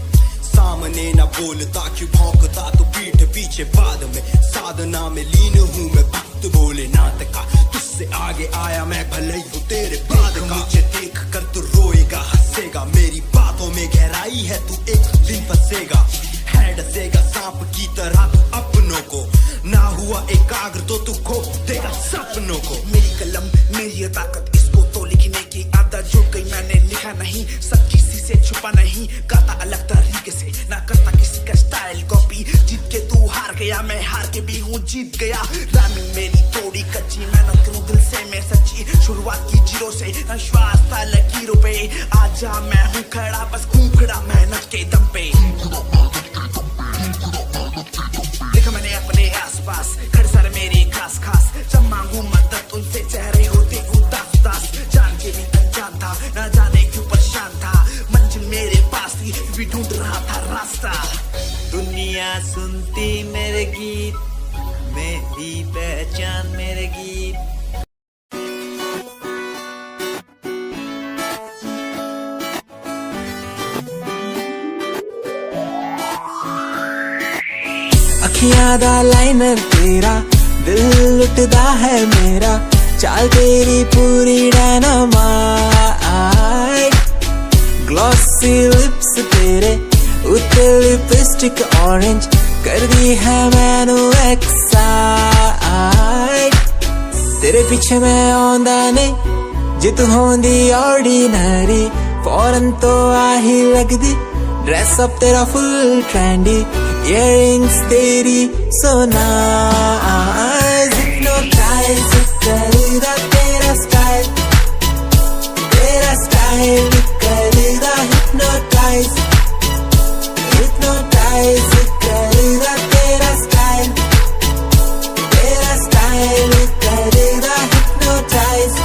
Speaker 11: सामने न बोलता क्यों भौंकता तो पीठ पीछे बाद में। साधना में लीन हूँ मैं भक्त भोलेनाथ का, तुझसे आगे आया मैं भले ही हूँ तेरे बाद का। मुझे देख कर तू रोएगा हंसेगा, मेरी बातों में गहराई है तू एक दिन फंसेगा। है डसेगा सांप की तरह तू अपनों को, ना हुआ एकाग्र तो तू खो देगा सपनों को।
Speaker 8: मेरी कलम मेरी ताकत, इसको तो लिखने की आदत जुड़ गई। मैंने लिखा नहीं सब किसी से छुपा नहीं, गाता अलग तरीके से ना करता किसी का स्टाइल कॉपी। जीत के तू हार गया मैं हार के भी हूँ जीत गया। रामिंग मेरी थोड़ी कच्ची, मेहनत करूँ दिल से मैं सच्ची। शुरुआत की जीरो से विश्वास था लकीरों पे, आजा मैं हूँ खड़ा बस घूम खड़ा मेहनत के दम पे। देखा मैंने अपने आसपास खड़े सारे मेरे खास खास, जब मांगू मदद उनसे चेहरे होते उदास उदास। जान के भी अनजान था ना जाने क्यों परेशान था, मंजिल मेरे पास थी भी ढूंढ रहा था रास्ता।
Speaker 12: दुनिया सुनती मेरे गीत, मेरी पहचान मेरे गीत।
Speaker 7: अखियां दा लाइनर तेरा, दिल लुटदा है मेरा, चाल तेरी पूरी डायनामाइट। ग्लॉसी लिप्स तेरे उत्ते लिपस्टिक ऑरेंज, कर दी है मैनू एक्साइट। तेरे पीछे मैं आंदा नहीं, जे तू होंदी ऑर्डिनरी, फौरन तो आ ही लगदी। ड्रेस अप तेरा फुल ट्रेंडी, इयररिंग्स तेरी so nice, hypnotize करेगा तेरा स्टाइल करेगा hypnotize करेगा तेरा स्टाइल करेगा hypnotize।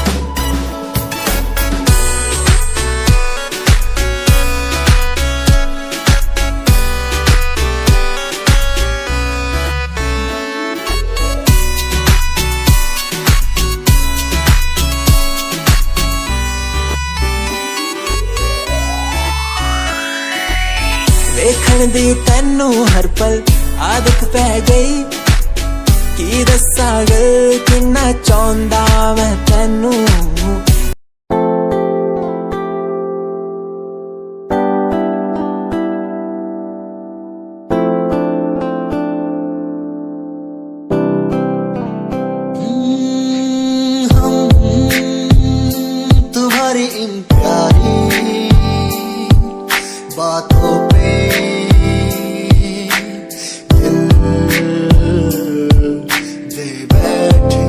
Speaker 7: देखण दी तैनू हर पल आदत पै गई, की दस्सा गल किन्ना चाहुंदा मैं तैनू।
Speaker 1: तुम्हारी इन प्यारी बातों पे दिल दे बैठे,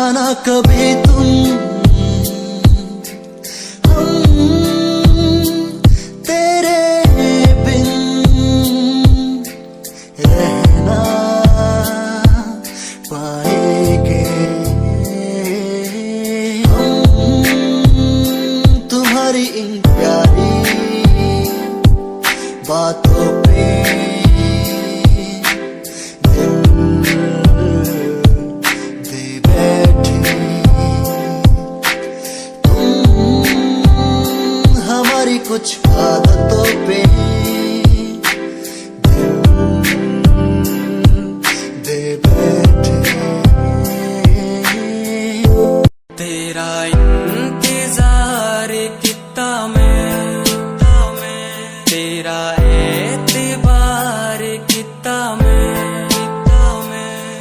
Speaker 1: जाना कभी तुम तेरे बिन रहना पाएंगे तुम्हारी इन प्यारी बातों पे कुछ आदतों पे दे बैठे।
Speaker 12: तेरा इंतजार कितना मैं, तेरा एतबार कितना मैं,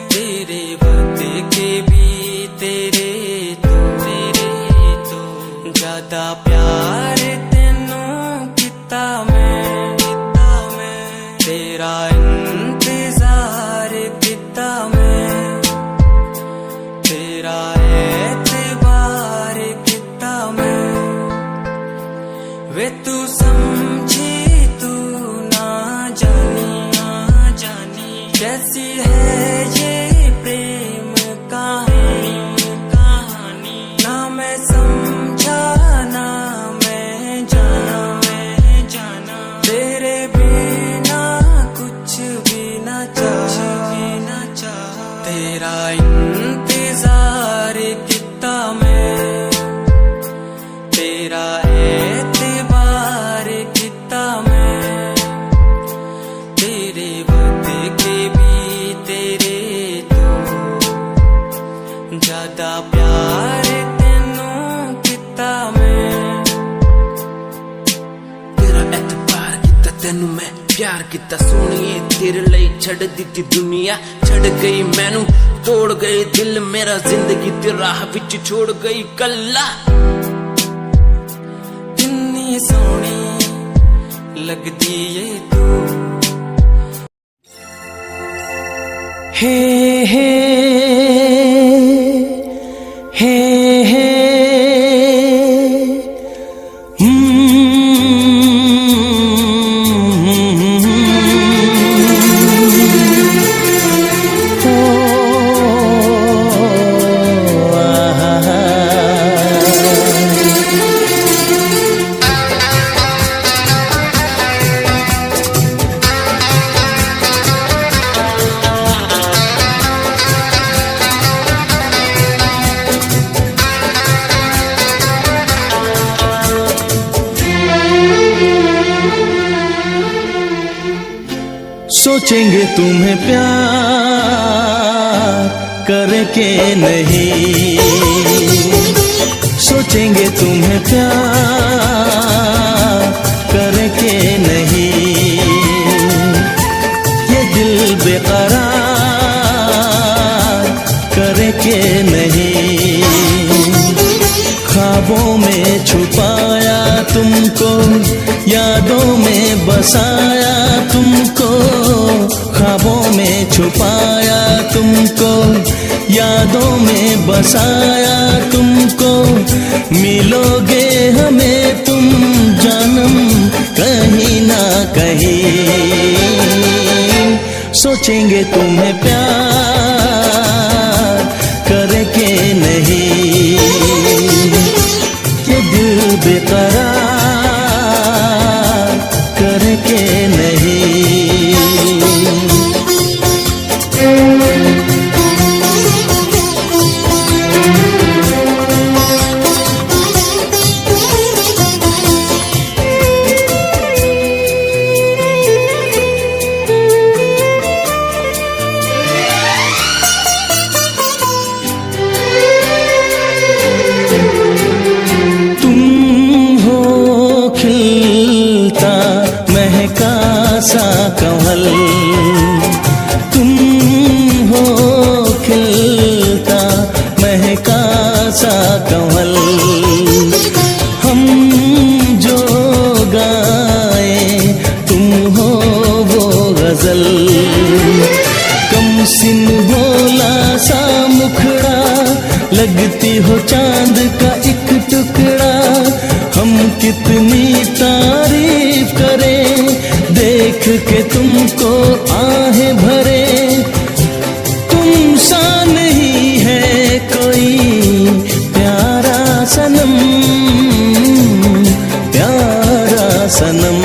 Speaker 12: तेरे वक्त के भी तेरे तो ज्यादा प्यार तेरा इंतजार कितना मैं, तेरा एतबार कितना मैं। वे तू समझी तू ना जानी कैसी है ये प्रेम कहानी ना मैं समझा ना मैं जाना तेरे बिना कुछ भी ना चाह। तेरा इंतजार कितना मैं, तेरा एतबार कितना मैं, तेरे वक्त के भी तेरे तो ज्यादा प्यार तेनू कितना मैं।
Speaker 8: तेरा एतबार कितना तेनू मैं, प्यार कितना सोनिए तेरे लिए छड़ दिती दुनिया, छड़ गई मैनू तोड़ गई दिल मेरा, जिंदगी ते राह विच छोड़ गई कल्ला।
Speaker 12: कितनी सोनी लगदी है तू,
Speaker 3: हे हे हे हे सोचेंगे तुम्हें प्यार करके नहीं, सोचेंगे तुम्हें प्यार करके नहीं, ये दिल बेकरार करके नहीं। ख्वाबों में छुपाया तुमको, यादों में बसाया तुमको, ख्वाबों में छुपाया तुमको, यादों में बसाया तुमको। मिलोगे हमें तुम जानम कहीं ना कहीं, सोचेंगे तुम्हें प्यार करके नहीं, ये दिल बेकरार करके नहीं। चांद का एक टुकड़ा, हम कितनी तारीफ करें, देख के तुमको आहें भरे। तुम सा नहीं है कोई प्यारा सनम, प्यारा सनम।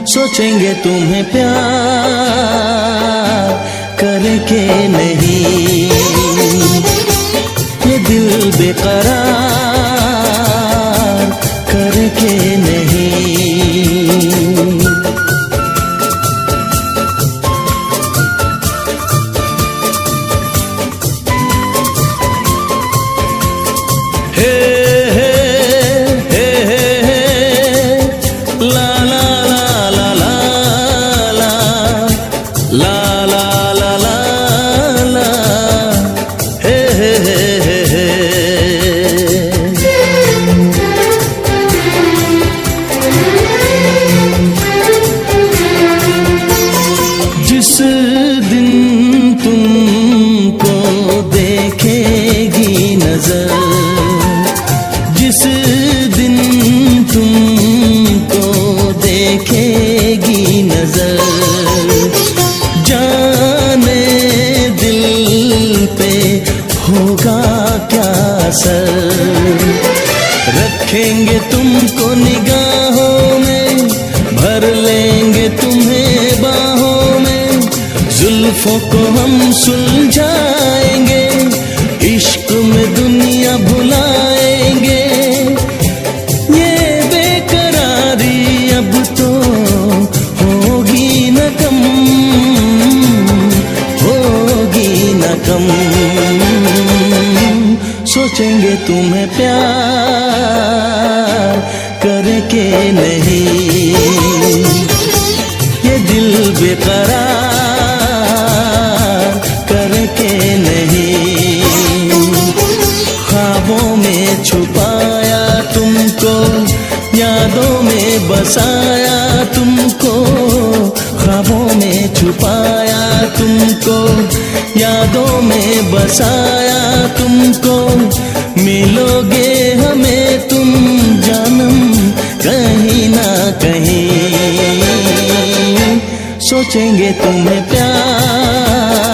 Speaker 3: सोचेंगे तुम्हें प्यार करके नहीं, ये दिल बेकरार करके नहीं। हे हे हे हे हे ला ला ला ला ला ला ला ला ला ला हे हे हे हे जिस दिन तुमको देखेगी नजर, जिस दिन तुमको देखेगी नजर, जाने दिल पे होगा क्या असर। रखेंगे तुमको निगाहों में, भर लेंगे तुम्हें बाहों में, जुल्फों को हम सुलझाएंगे, इश्क में दुनिया भुलाएंगे। ये बेकरारी अब तो होगी न कम, होगी न कम। सोचेंगे तुम्हें प्यार करके नहीं, ये दिल बेकरार करके नहीं। ख्वाबों में छुपाया तुमको, यादों में बसाया तुमको, ख्वाबों में छुपाया तुमको, यादों में बसाया तुमको। मिलोगे हमें तुम जानम कहीं ना कहीं, सोचेंगे तुम्हें प्यार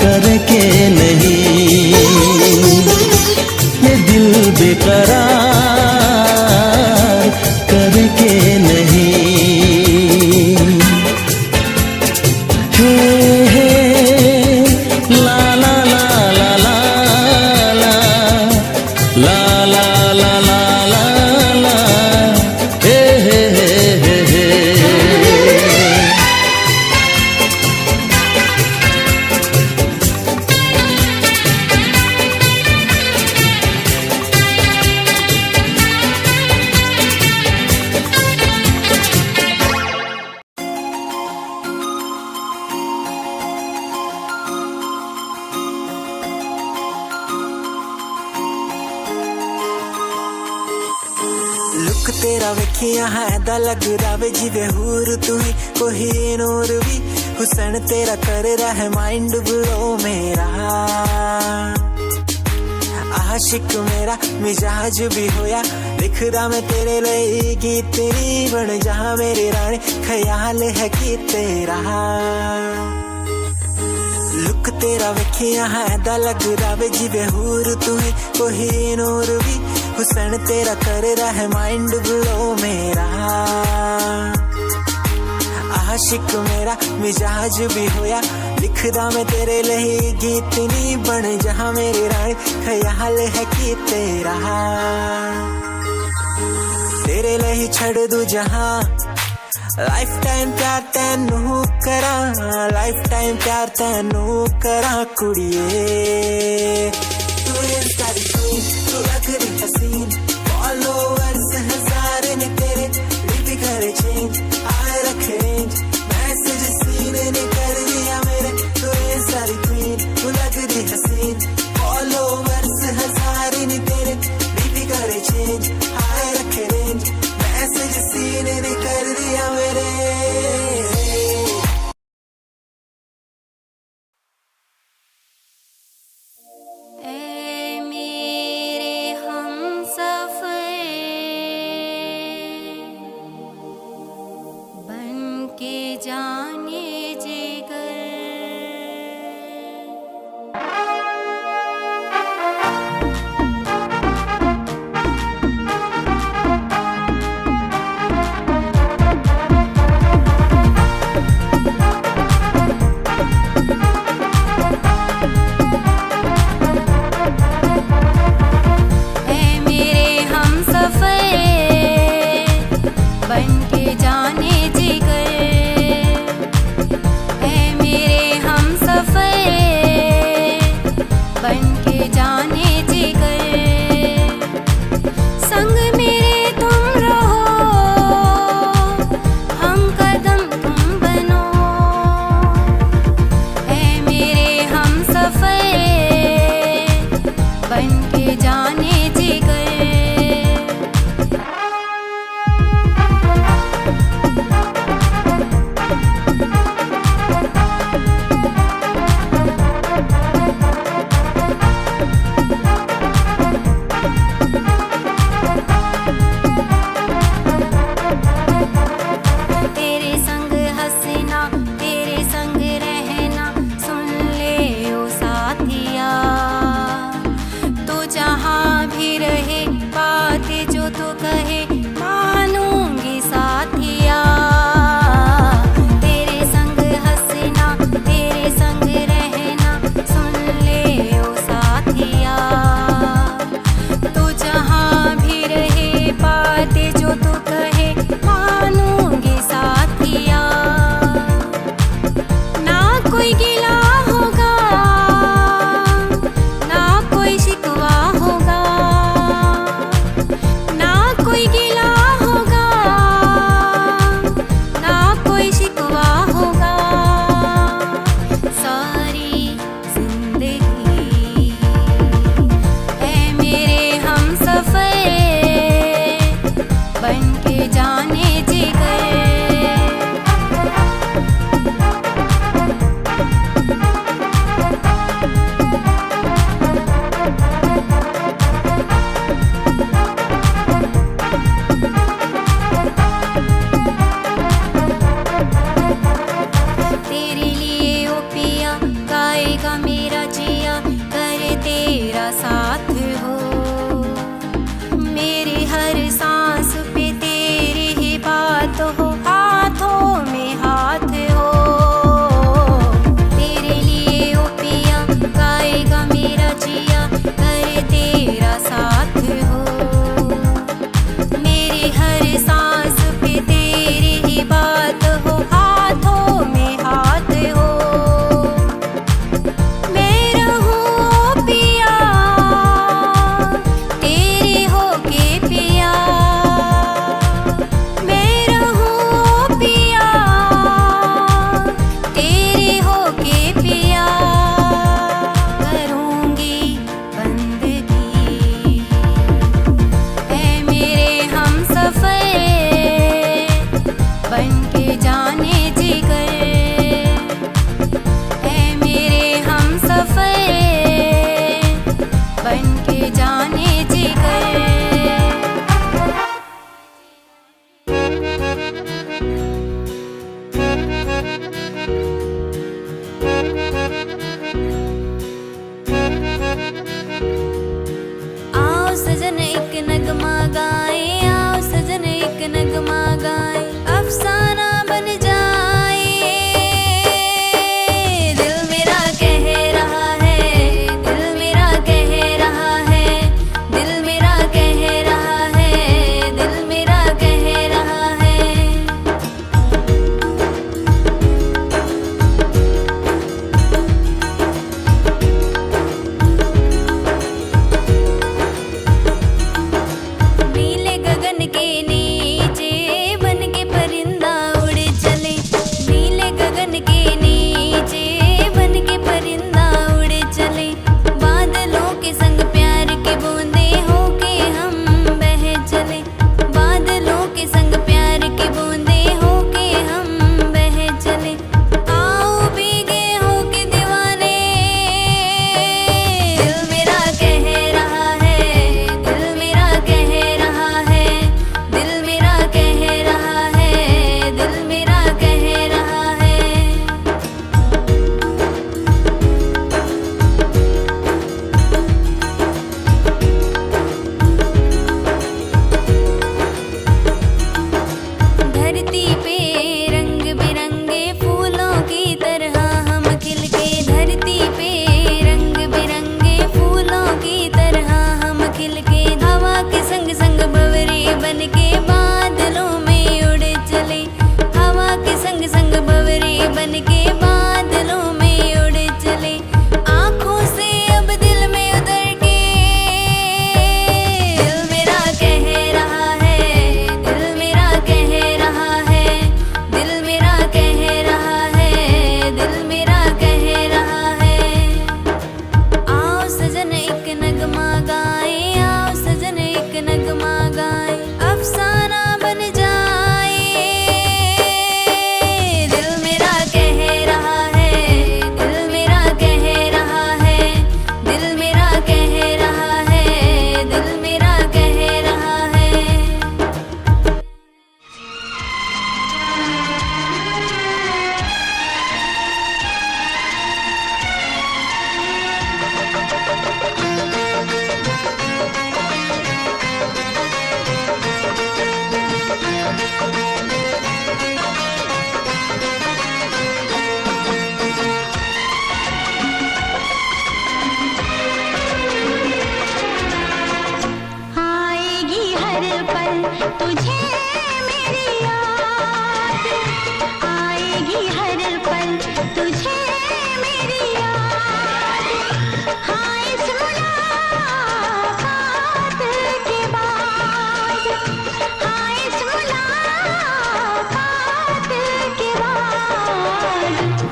Speaker 3: करके नहीं, ये दिल बेकरार करके नहीं। हे हे ला ला ला ला ला ला ला ला ला ला ला ला हे हे हे हे हे।
Speaker 7: लुक तेरा वेखिया है दा लग रावे जिवे हूर तू ही कोई नूर भी, हुसन तेरा कर रहा है माइंड ब्लो मेरा। आशिक मेरा मिजाज भी होया, लिखदा मैं तेरे लिए गीत, तेरी बन जा मेरी रानी, ख्याल है कि तेरा। लुक तेरा वेखिया है दा लग रावे जिवे हूर तू ही कोई नूर भी, हुसन तेरा कर रहा है माइंड ब्लो मेरा। आशिक मेरा मिजाज भी होया, लिखदा मैं तेरे लिए गीत, नी बन जहां मेरी रानी, ख्याल है कि तेरा। तेरे लिए छड़ दू जहां, लाइफ टाइम प्यार तैनू करा, लाइफ टाइम प्यार तैनू करा कुड़िए। तू सारी क्वीन, तू लग रही हसीन, फॉलोअर्स हजार ने तेरे, लिपि करे चेंज, आए रखे रेंज, मैसेज सीन ने कर दिया मेरे। तू सारी क्वीन, तू लग रही हसीन, फॉलोअर्स हजार ने तेरे, लिपि करे चेंज, आए रखे रेंज, मैसेज सीन ने कर दिया मेरे।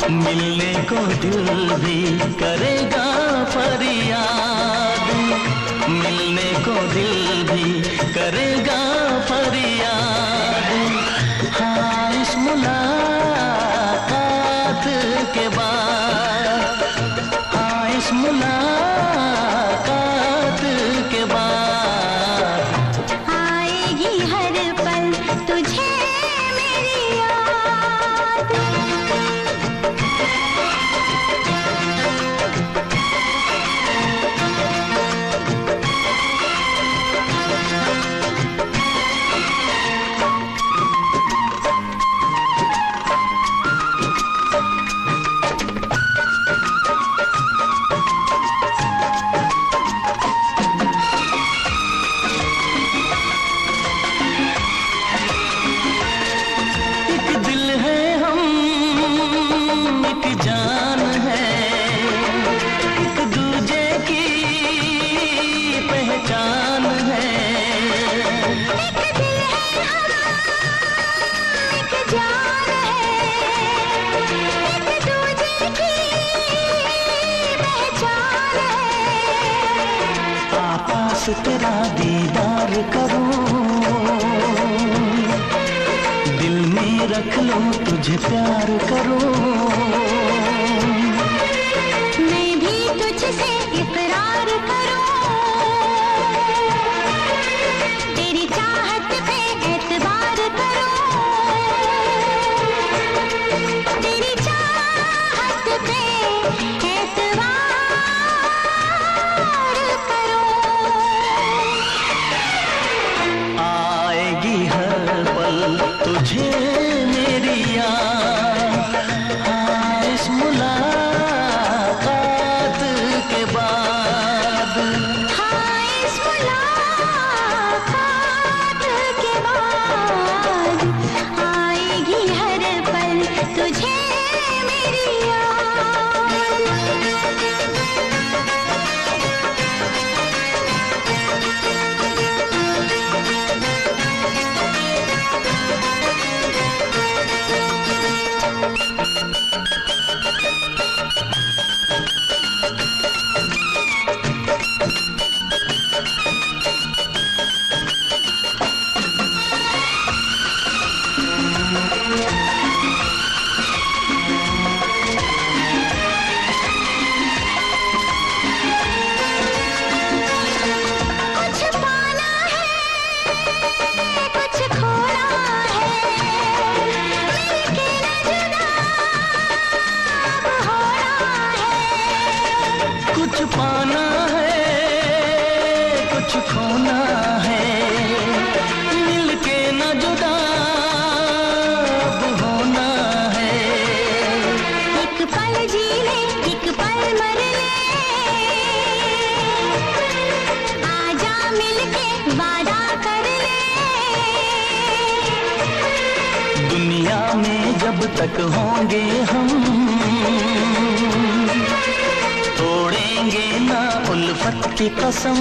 Speaker 3: मिलने को दिल भी करेगा फरियाद, मिलने को दिल भी करेगा फरियाद। हाँ इस मुलाकात के बाद, हाँ इस मुलाकात के बाद
Speaker 2: आएगी हर पल तुझे मेरी याद।
Speaker 3: जान है एक दूजे की पहचान है,
Speaker 2: एक दिल है हम, एक जान है, एक दूजे की पहचान है।
Speaker 3: पास तेरा दीदार करूं, दिल में रख लो तुझे प्यार करूं,
Speaker 2: मैं भी तुझसे इकरार करूं, तेरी चाहत पे एतबार करूं, तेरी चाहत पे एतबार करूं।
Speaker 3: आएगी हर पल तुझे मेरी याद, हाँ इस मुलाकात के बाद,
Speaker 2: हाँ इस मुलाकात के बाद आएगी हर पल तुझे मेरी याद। कुछ पाना है, कुछ खोना है, मिलके न जुदा अब होना है।
Speaker 3: कुछ पाना है कुछ खोना है, मिलके न जुदा अब होना है।
Speaker 2: एक पल जी ले, एक पल मर ले, आजा मिलके वादा कर ले।
Speaker 3: दुनिया में जब तक होंगे हम, तोड़ेंगे ना उल्फत की कसम,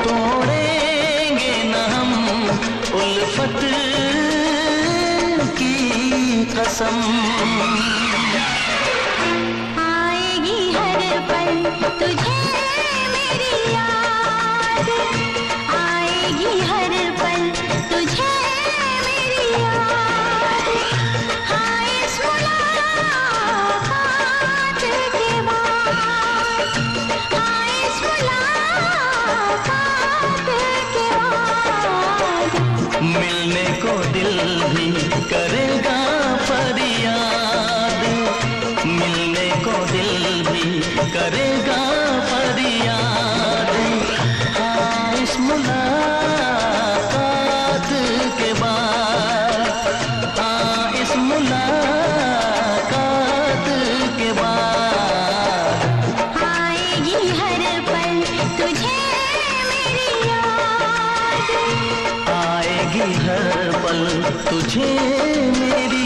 Speaker 3: तोड़ेंगे ना हम उल्फत की कसम।
Speaker 2: आएगी हर पल तुझे मेरी याद, आएगी हर पल तुझे मेरी याद। हाँ इस मुलाकात के बाद, हाँ इस मुलाकात के बाद
Speaker 3: मिलने को दिल भी करेगा फरियाद, मिलने को दिल भी करेगा फरियाद। हाँ इस मुलाकात के बाद, हाँ इस मुलाकात के बाद
Speaker 2: आएगी हर पल तुझे मेरी याद,
Speaker 3: आएगी हर पल तुझे मेरी